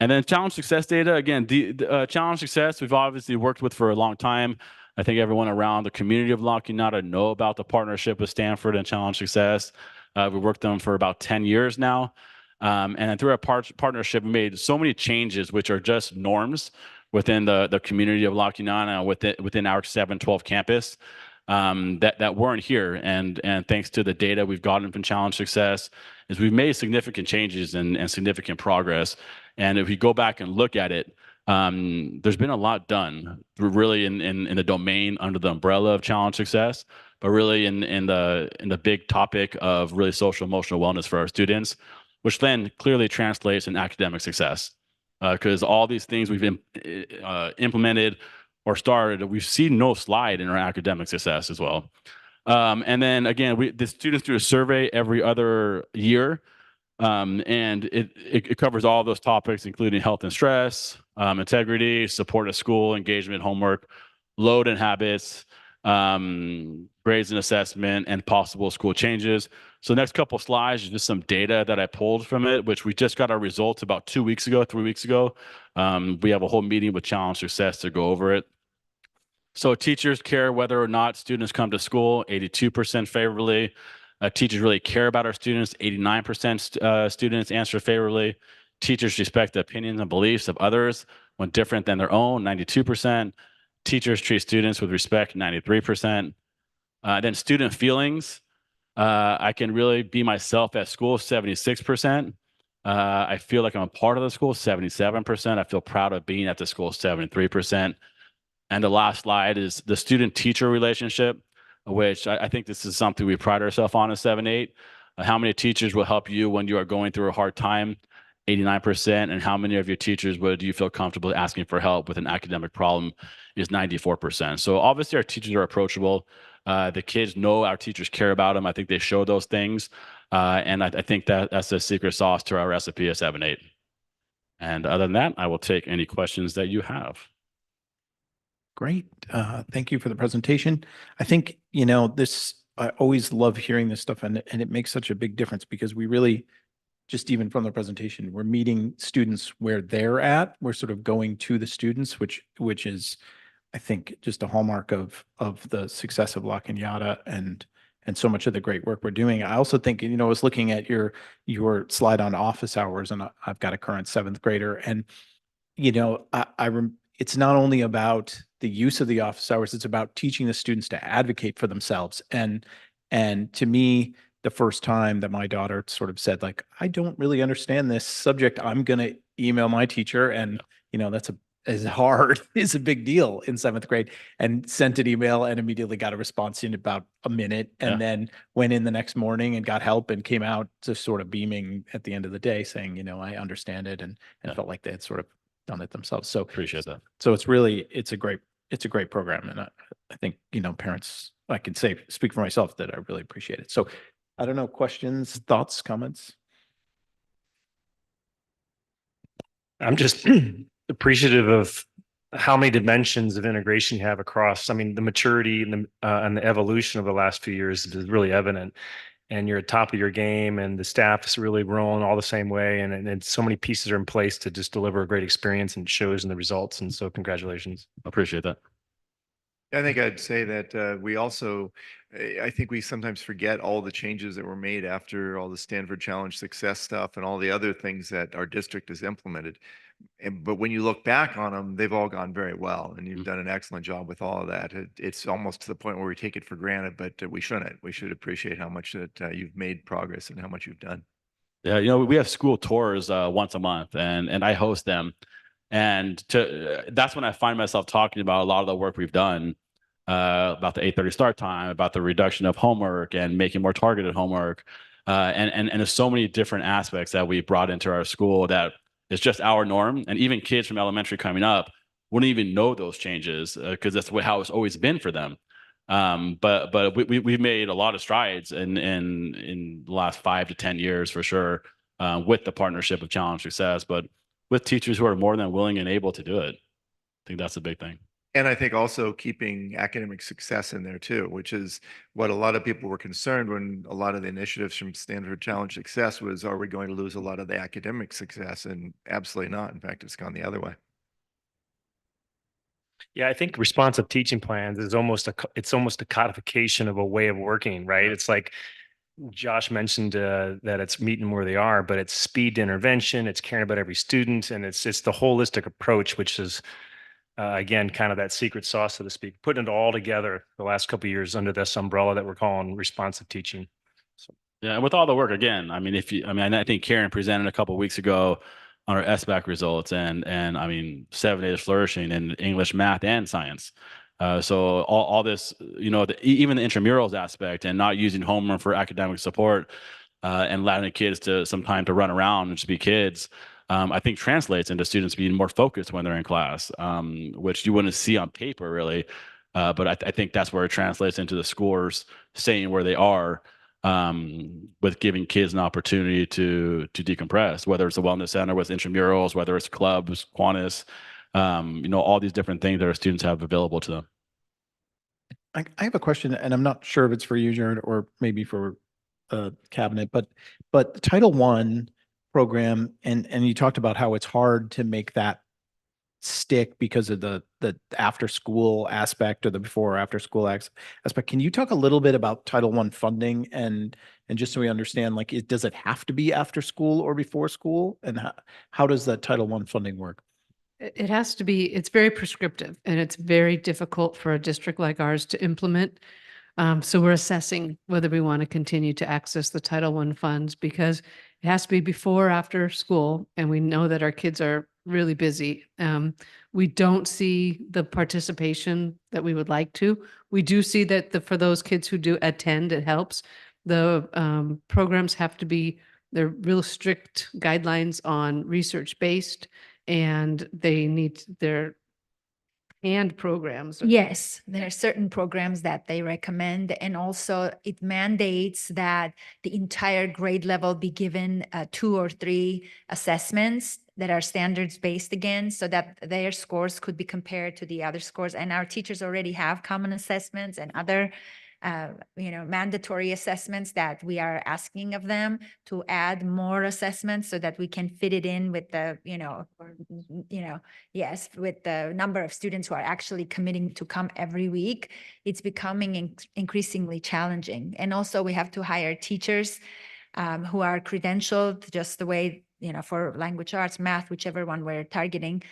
And then challenge success data, again, the challenge success we've obviously worked with for a long time. I think everyone around the community of La Cañada know about the partnership with Stanford and Challenge Success. We've worked with them for about 10 years now. And then through our partnership, we made so many changes, which are just norms within the community of La Cañada, within our 712 campus, that weren't here. And thanks to the data we've gotten from Challenge Success, is we've made significant changes and significant progress. And if we go back and look at it, there's been a lot done really in the domain under the umbrella of Challenge Success, but really in the big topic of really social emotional wellness for our students, which then clearly translates in academic success. Because all these things we've implemented or started, we've seen no slide in our academic success as well. And then again, the students do a survey every other year, and it covers all those topics, including health and stress, integrity, support at school, engagement, homework, load and habits, grades and assessment, and possible school changes. So the next couple slides is just some data that I pulled from it, which we just got our results about 2 weeks ago, 3 weeks ago. We have a whole meeting with Challenge Success to go over it. So teachers care whether or not students come to school, 82% favorably. Teachers really care about our students, 89% students answer favorably. Teachers respect the opinions and beliefs of others when different than their own, 92%. Teachers treat students with respect, 93%. Then student feelings, I can really be myself at school, 76%. I feel like I'm a part of the school, 77%. I feel proud of being at the school, 73%. And the last slide is the student-teacher relationship, which I think this is something we pride ourselves on at 7-8. How many teachers will help you when you are going through a hard time? 89%. And how many of your teachers would you feel comfortable asking for help with an academic problem? Is 94%. So obviously our teachers are approachable. The kids know our teachers care about them. I think they show those things. And I think that's the secret sauce to our recipe at 7-8. And other than that, I will take any questions that you have. Great. Thank you for the presentation. I think, I always love hearing this stuff, and it makes such a big difference because we really, just even from the presentation, we're meeting students where they're at. We're sort of going to the students, which is, I think, just a hallmark of the success of La Cañada and so much of the great work we're doing. I also think, I was looking at your slide on office hours, and I've got a current 7th grader, and it's not only about the use of the office hours, it's about teaching the students to advocate for themselves. And to me, the first time that my daughter sort of said, like, I don't really understand this subject. I'm going to email my teacher. And, that's is hard, is a big deal in 7th grade, and sent an email and immediately got a response in about a minute. And then went in the next morning and got help and came out just sort of beaming at the end of the day saying, I understand it, and felt like they had sort of done it themselves. So Appreciate that. so it's a great program. And I think, parents, I can speak for myself that I really appreciate it. So I don't know, questions, thoughts, comments? I'm just appreciative of how many dimensions of integration you have across. I mean, the maturity and the evolution of the last few years is really evident. And you're at top of your game, and the staff is really rolling all the same way. And so many pieces are in place to just deliver a great experience, and it shows in the results. And so congratulations. Appreciate that. I think I'd say that we also, I think we sometimes forget all the changes that were made after all the Stanford Challenge success stuff and all the other things that our district has implemented. But when you look back on them, they've all gone very well, and you've done an excellent job with all of that. It's almost to the point where we take it for granted, but we shouldn't. We should appreciate how much that you've made progress and how much you've done. Yeah, we have school tours once a month, and I host them. And that's when I find myself talking about a lot of the work we've done, about the 8:30 start time, about the reduction of homework and making more targeted homework. And there's so many different aspects that we brought into our school that is just our norm. And even kids from elementary coming up wouldn't even know those changes because that's how it's always been for them. But we've made a lot of strides in the last 5 to 10 years for sure, with the partnership of Challenge Success, but with teachers who are more than willing and able to do it. I think that's a big thing. And I think also keeping academic success in there too, which is what a lot of people were concerned when a lot of the initiatives from Stanford Challenge Success was, are we going to lose a lot of the academic success? And absolutely not. In fact, it's gone the other way. Yeah, I think responsive teaching plans is almost a codification of a way of working, right? It's like Josh mentioned that it's meeting them where they are, but it's speed to intervention, it's caring about every student, and it's the holistic approach, which is again kind of that secret sauce, so to speak, putting it all together the last couple of years under this umbrella that we're calling responsive teaching. So. Yeah, and with all the work again, I mean, I think Karen presented a couple of weeks ago on our SBAC results, and I mean, 7 is flourishing in English, math, and science. So all this, even the intramurals aspect and not using homeroom for academic support, and allowing the kids to some time to run around and just be kids, I think translates into students being more focused when they're in class, which you wouldn't see on paper really. But I think that's where it translates into the scores staying where they are, with giving kids an opportunity to decompress, whether it's a wellness center with intramurals, whether it's clubs, Quantus, all these different things that our students have available to them. I have a question, and I'm not sure if it's for you, Jared, or maybe for cabinet, but the Title I program, and you talked about how it's hard to make that stick because of the after school aspect or the before or after school aspect. Can you talk a little bit about Title I funding and just so we understand, like, does it have to be after school or before school, and how does that Title I funding work? It has to be, it's very prescriptive, and it's very difficult for a district like ours to implement. So we're assessing whether we want to continue to access the Title I funds, because it has to be before or after school. And we know that our kids are really busy. We don't see the participation that we would like to. We do see that for those kids who do attend, it helps. The programs have to be, they're real strict guidelines on research-based, and they need their and programs. Yes, there are certain programs that they recommend, and also it mandates that the entire grade level be given 2 or 3 assessments that are standards based again, so that their scores could be compared to the other scores. And our teachers already have common assessments and other mandatory assessments that we are asking of them to add more assessments so that we can fit it in with the, yes, with the number of students who are actually committing to come every week. It's becoming increasingly challenging. And also we have to hire teachers who are credentialed just the way, for language arts, math, whichever one we're targeting.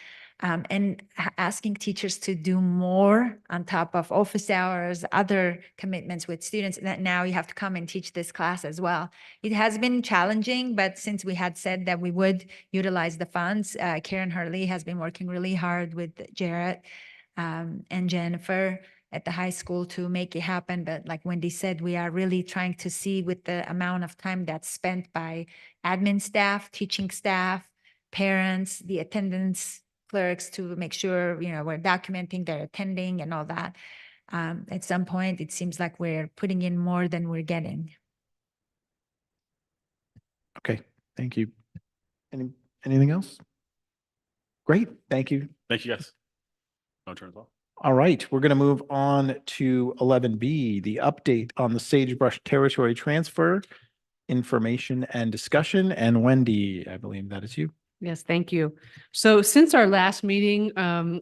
and asking teachers to do more on top of office hours, other commitments with students, that now you have to come and teach this class as well. It has been challenging, but since we had said that we would utilize the funds, Karen Hurley has been working really hard with Jarrett and Jennifer at the high school to make it happen. But like Wendy said, we are really trying to see with the amount of time that's spent by admin staff, teaching staff, parents, the attendance clerks, to make sure, we're documenting their attending and all that. At some point, it seems like we're putting in more than we're getting. Okay, thank you. Anything else? Great, thank you. Thank you, guys. No turns off. All right, we're going to move on to 11B, the update on the Sagebrush territory transfer, information and discussion. And Wendy, I believe that is you. Yes, thank you. So since our last meeting,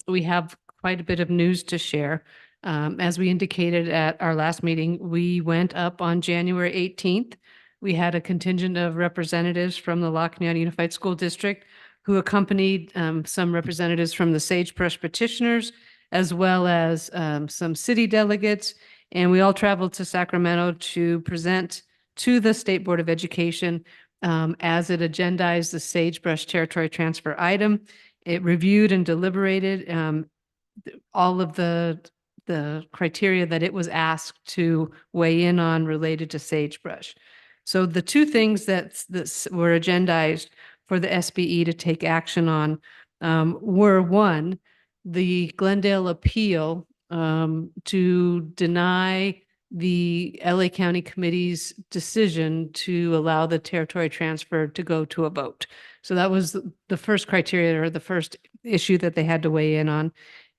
we have quite a bit of news to share. As we indicated at our last meeting, we went up on January 18th. We had a contingent of representatives from the La Cañada Unified School District who accompanied some representatives from the Sagebrush petitioners, as well as some city delegates. And we all traveled to Sacramento to present to the State Board of Education as it agendized the Sagebrush territory transfer item. It reviewed and deliberated all of the criteria that it was asked to weigh in on related to sagebrush. So the two things that were agendized for the SBE to take action on were, one, the Glendale appeal to deny the LA County Committee's decision to allow the territory transfer to go to a vote. So that was the first criteria, or the first issue that they had to weigh in on.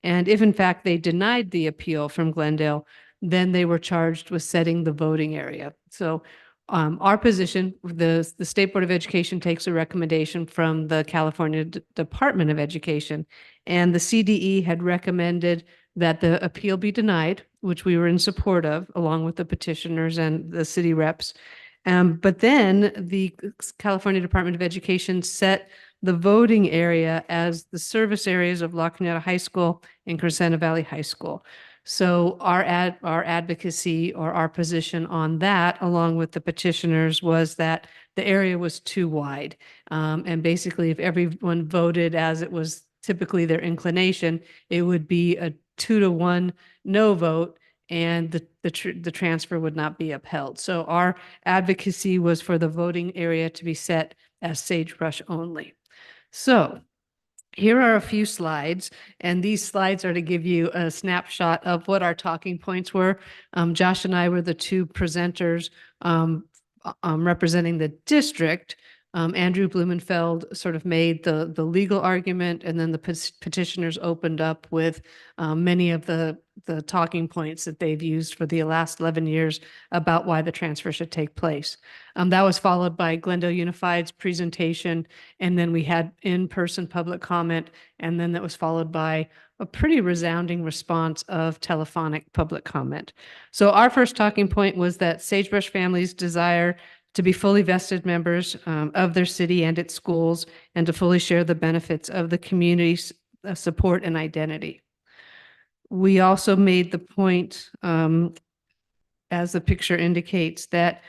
And if in fact they denied the appeal from Glendale, then they were charged with setting the voting area. So our position, the State Board of Education takes a recommendation from the California Department of Education, and the CDE had recommended that the appeal be denied, which we were in support of, along with the petitioners and the city reps. But then the California Department of Education set the voting area as the service areas of La Cañada High School and Crescenta Valley High School. So our advocacy, or our position on that, along with the petitioners, was that the area was too wide. And basically, if everyone voted as it was typically their inclination, it would be a 2-to-1 no vote, and the transfer would not be upheld. So our advocacy was for the voting area to be set as sagebrush only. So here are a few slides, and these slides are to give you a snapshot of what our talking points were. Josh and I were the two presenters representing the district. Andrew Blumenfeld sort of made the legal argument, and then the petitioners opened up with many of the talking points that they've used for the last 11 years about why the transfer should take place. That was followed by Glendale Unified's presentation, and then we had in-person public comment, and then that was followed by a pretty resounding response of telephonic public comment. So our first talking point was that Sagebrush families desire to be fully vested members of their city and its schools, and to fully share the benefits of the community's support and identity. We also made the point, as the picture indicates, that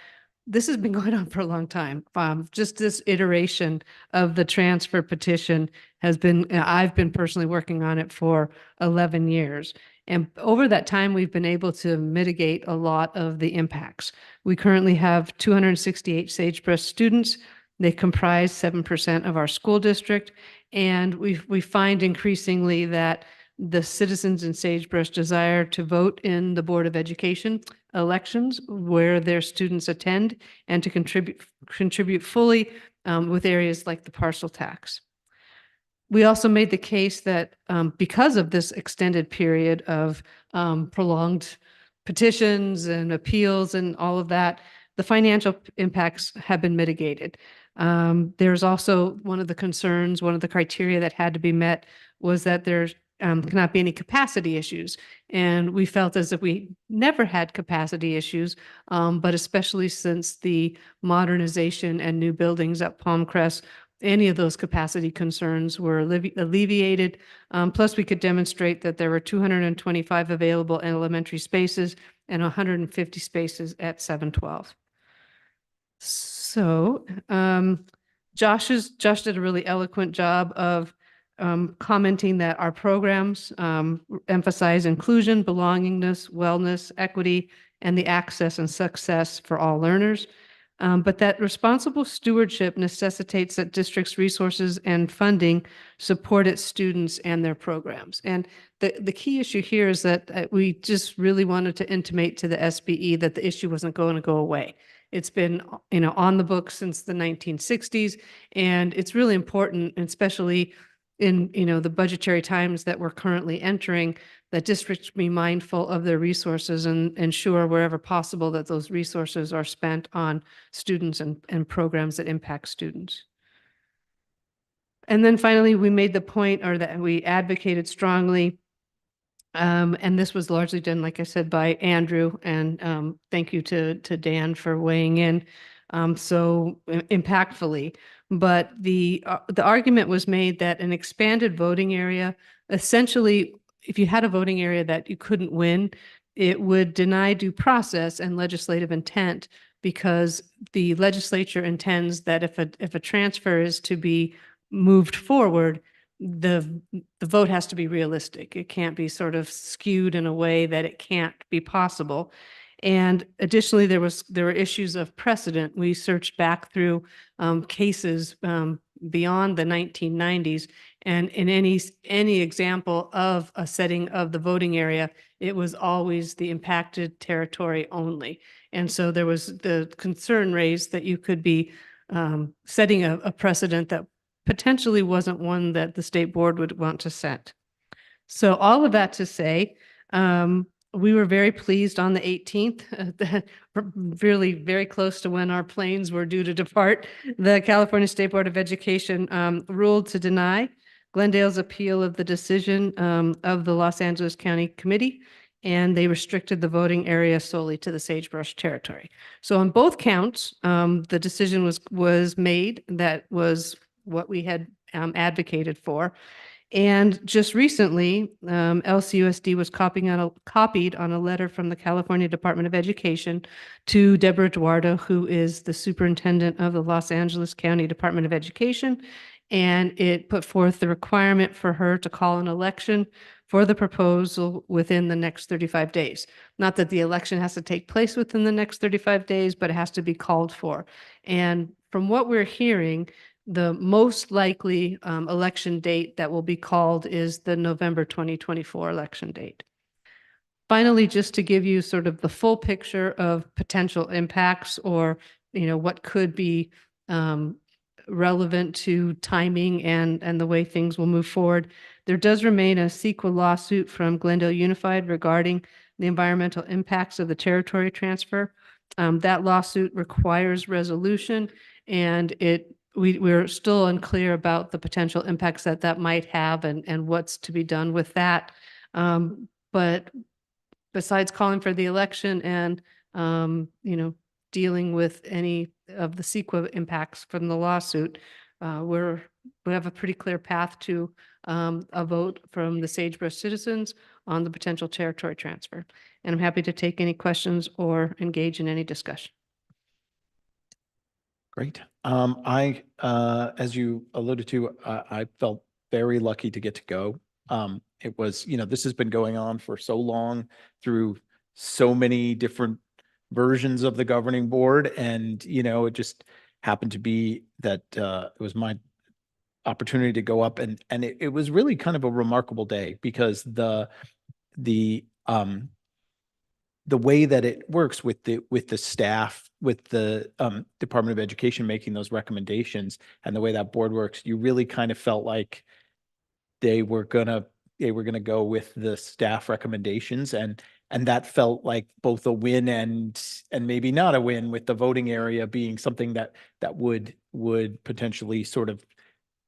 this has been going on for a long time. Just this iteration of the transfer petition has been, I've been personally working on it for 11 years. And over that time, we've been able to mitigate a lot of the impacts. We currently have 268 Sagebrush students. They comprise 7% of our school district. And we find increasingly that the citizens in Sagebrush desire to vote in the Board of Education elections where their students attend, and to contribute fully with areas like the parcel tax. We also made the case that because of this extended period of prolonged petitions and appeals and all of that, the financial impacts have been mitigated. There's also one of the concerns, one of the criteria that had to be met was that there's cannot be any capacity issues. And we felt as if we never had capacity issues, but especially since the modernization and new buildings at Palmcrest any of those capacity concerns were alleviated. Plus, we could demonstrate that there were 225 available elementary spaces and 150 spaces at 712. So Josh did a really eloquent job of commenting that our programs emphasize inclusion, belongingness, wellness, equity, and the access and success for all learners. But that responsible stewardship necessitates that districts' resources and funding support its students and their programs. And the key issue here is that we just really wanted to intimate to the SBE that the issue wasn't going to go away. It's been, on the books since the 1960s, and it's really important, especially in, the budgetary times that we're currently entering, that districts be mindful of their resources and ensure wherever possible that those resources are spent on students and programs that impact students. And then finally, we made the point, or that we advocated strongly, and this was largely done, like I said, by Andrew, and thank you to Dan for weighing in so impactfully. But the argument was made that an expanded voting area, essentially, if you had a voting area that you couldn't win, it would deny due process and legislative intent, because the legislature intends that if a transfer is to be moved forward, the vote has to be realistic. It can't be sort of skewed in a way that it can't be possible. And additionally, there were issues of precedent. We searched back through cases beyond the 1990s, and in any example of a setting of the voting area, it was always the impacted territory only. And so there was the concern raised that you could be setting a precedent that potentially wasn't one that the state board would want to set. So all of that to say, we were very pleased on the 18th, really very close to when our planes were due to depart. The California State Board of Education ruled to deny Glendale's appeal of the decision of the Los Angeles County Committee, and they restricted the voting area solely to the Sagebrush territory. So on both counts, the decision was made. That was what we had advocated for. And just recently, LCUSD was copied on a letter from the California Department of Education to Deborah Eduardo, who is the superintendent of the Los Angeles County Department of Education. And it put forth the requirement for her to call an election for the proposal within the next 35 days. Not that the election has to take place within the next 35 days, but it has to be called for. And from what we're hearing, the most likely election date that will be called is the November 2024 election date. Finally, just to give you sort of the full picture of potential impacts, or what could be relevant to timing and the way things will move forward, there does remain a CEQA lawsuit from Glendale Unified regarding the environmental impacts of the territory transfer. That lawsuit requires resolution, and we're still unclear about the potential impacts that might have and what's to be done with that. But besides calling for the election and, dealing with any of the CEQA impacts from the lawsuit, we have a pretty clear path to a vote from the Sagebrush citizens on the potential territory transfer. And I'm happy to take any questions or engage in any discussion. Great. As you alluded to, I felt very lucky to get to go. It was, this has been going on for so long through so many different versions of the governing board. And, it just happened to be that it was my opportunity to go up, and it was really kind of a remarkable day, because the way that it works with the staff, with the Department of Education making those recommendations, and the way that board works, you really kind of felt like they were gonna go with the staff recommendations, and that felt like both a win and maybe not a win, with the voting area being something that would potentially sort of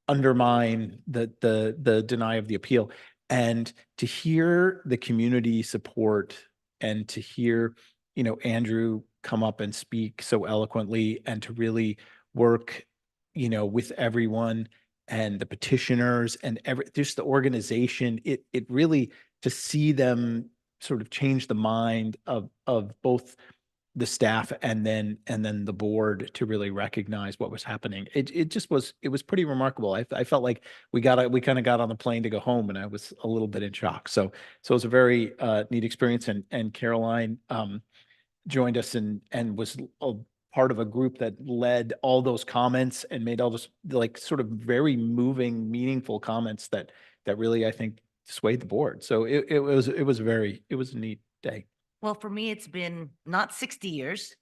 undermine the deny of the appeal. And to hear the community support, and to hear, Andrew come up and speak so eloquently, and to really work with everyone and the petitioners and just the organization, it really, to see them sort of change the mind of both the staff and then the board to really recognize what was happening. It just was, it was pretty remarkable. I felt like we kind of got on the plane to go home, and I was a little bit in shock. So it was a very neat experience. And Caroline joined us and was a part of a group that led all those comments and made all those like sort of very moving, meaningful comments that really, I think, swayed the board. So it was a neat day. Well, for me, it's been not 60 years,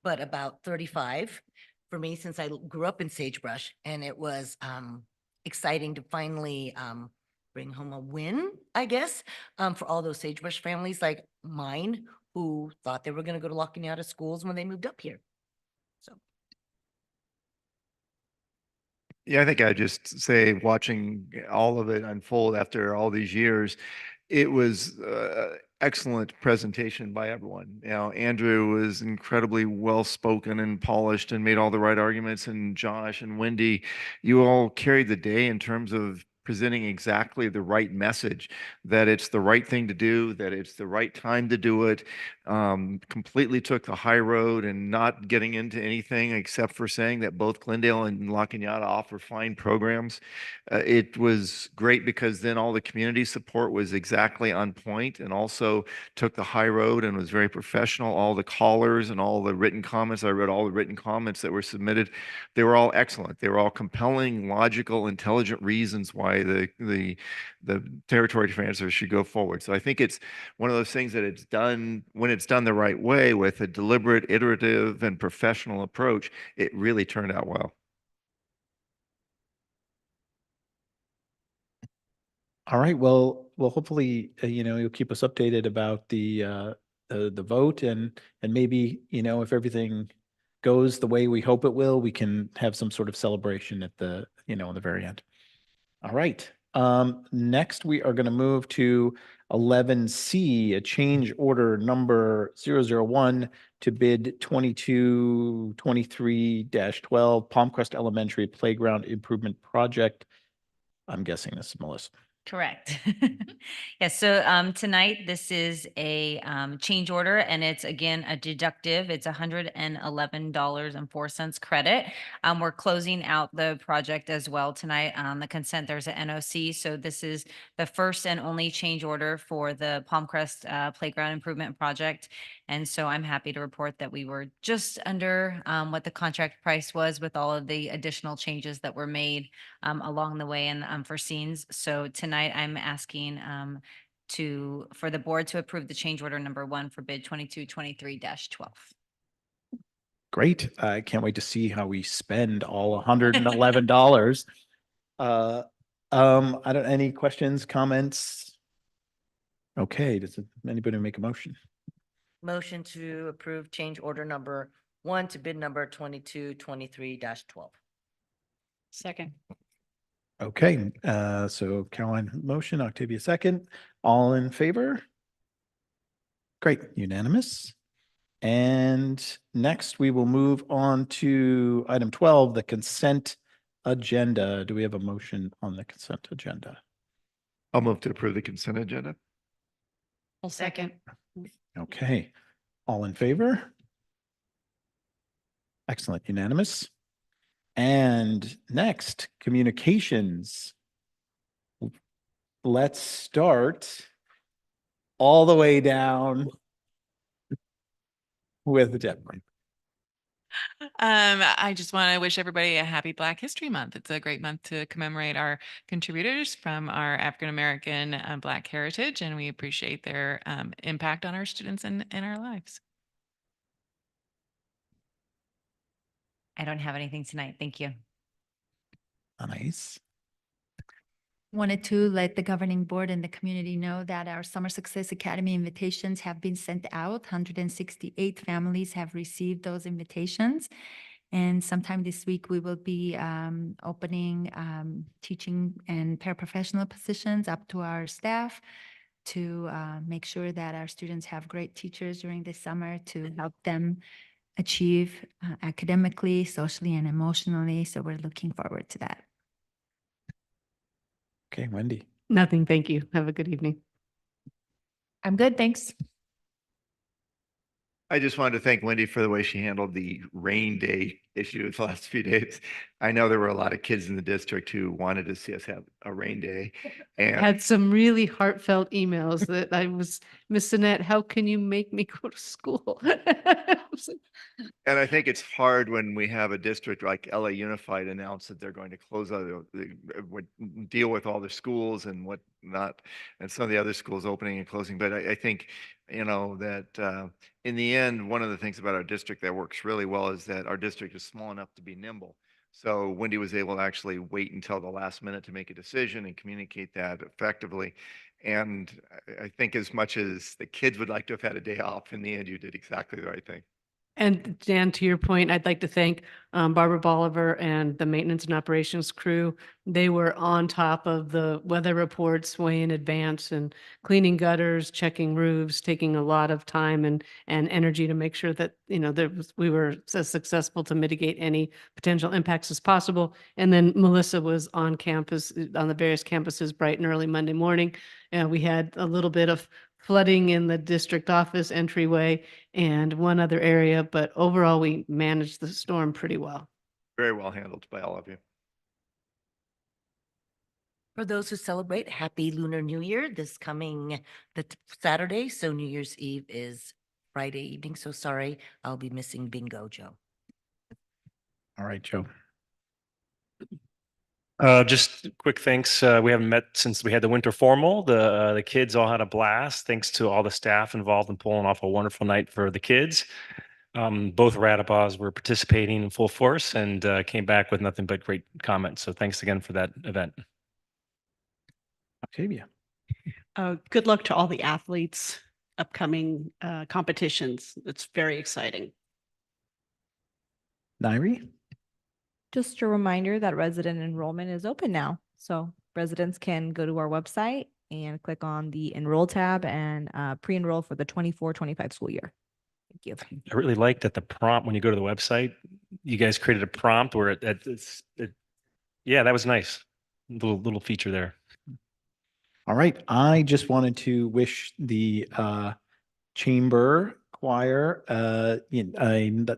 but about 35 for me, since I grew up in Sagebrush, and it was exciting to finally bring home a win, I guess, for all those Sagebrush families like mine who thought they were going to go to La Cañada schools when they moved up here. So. Yeah, I think I just say, watching all of it unfold after all these years, it was excellent presentation by everyone. Andrew was incredibly well-spoken and polished and made all the right arguments, and Josh and Wendy, you all carried the day in terms of presenting exactly the right message, that it's the right thing to do, that it's the right time to do it. Completely took the high road and not getting into anything except for saying that both Glendale and La Cañada offer fine programs. It was great because then all the community support was exactly on point, and also took the high road and was very professional. All the callers and all the written comments, I read all the written comments that were submitted. They were all excellent. They were all compelling, logical, intelligent reasons why the territory transfer should go forward. So I think it's one of those things that it's done, when it's done the right way with a deliberate, iterative, and professional approach, it really turned out well. All right. Well, hopefully, you'll keep us updated about the vote, and maybe, if everything goes the way we hope it will, we can have some sort of celebration at the, in the very end. All right. Next we are going to move to 11C, a change order number 001 to bid 2223-12 Palmcrest Elementary Playground Improvement Project. I'm guessing this is Melissa. Correct. Yes, so tonight this is a change order, and it's again a deductive. It's $111.04 credit. We're closing out the project as well tonight. On the consent, there's an NOC. So this is the first and only change order for the Palmcrest Playground Improvement Project. And so I'm happy to report that we were just under what the contract price was, with all of the additional changes that were made along the way and unforeseen. So tonight I'm asking for the board to approve the change order number 1 for bid 2223-12. Great. I can't wait to see how we spend all $111. Any questions, comments? Okay, does anybody make a motion? Motion to approve change order number 1 to bid number 2223-12. Second. Okay, so Caroline motion, Octavia second. All in favor? Great, unanimous. And next we will move on to item 12, the consent agenda. Do we have a motion on the consent agenda? I'll move to approve the consent agenda. I'll second. Okay, all in favor? Excellent, unanimous. And next, communications. Let's start all the way down with Deborah. I just want to wish everybody a happy Black History Month. It's a great month to commemorate our contributors from our African American Black heritage, and we appreciate their impact on our students and our lives. I don't have anything tonight. Thank you. Nice. Wanted to let the governing board and the community know that our Summer Success Academy invitations have been sent out. 168 families have received those invitations. And sometime this week, we will be opening teaching and paraprofessional positions up to our staff to make sure that our students have great teachers during the summer to help them achieve academically, socially, and emotionally. So we're looking forward to that. Okay, Wendy. Nothing, thank you. Have a good evening. I'm good, thanks. I just wanted to thank Wendy for the way she handled the rain day issue the last few days. I know there were a lot of kids in the district who wanted to see us have a rain day. And Had some really heartfelt emails that I was, Miss Annette, how can you make me go to school? I was like, And I think it's hard when we have a district like LA Unified announce that they're going to close out, would deal with all the schools and whatnot, and some of the other schools opening and closing. But I think, that in the end, one of the things about our district that works really well is that our district is small enough to be nimble. So Wendy was able to actually wait until the last minute to make a decision and communicate that effectively. And I think as much as the kids would like to have had a day off, in the end, you did exactly the right thing. And Dan, to your point, I'd like to thank Barbara Bolivar and the maintenance and operations crew. They were on top of the weather reports way in advance and cleaning gutters, checking roofs, taking a lot of time and energy to make sure that, we were as successful to mitigate any potential impacts as possible. And then Melissa was on campus, on the various campuses bright and early Monday morning. We had a little bit of flooding in the district office entryway and one other area, but overall we managed the storm pretty well. Very well handled by all of you. For those who celebrate, happy Lunar New Year this coming Saturday. So New Year's Eve is Friday evening. So sorry, I'll be missing bingo, Joe. All right, Joe. Just quick thanks. We haven't met since we had the winter formal. The kids all had a blast. Thanks to all the staff involved in pulling off a wonderful night for the kids. Both Radabaws were participating in full force and came back with nothing but great comments. So thanks again for that event. Octavia. Good luck to all the athletes, upcoming competitions. It's very exciting. Nairi. Just a reminder that resident enrollment is open now. So residents can go to our website and click on the enroll tab and pre-enroll for the 24-25 school year. Thank you. I really liked that the prompt when you go to the website, you guys created a prompt where yeah, that was nice. Little feature there. All right. I just wanted to wish the chamber choir a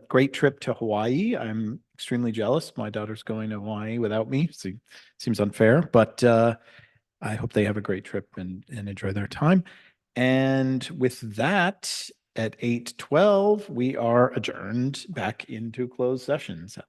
great trip to Hawaii. I'm extremely jealous. My daughter's going to Hawaii without me. So it seems unfair, but I hope they have a great trip and enjoy their time. And with that, at 8:12, we are adjourned back into closed sessions.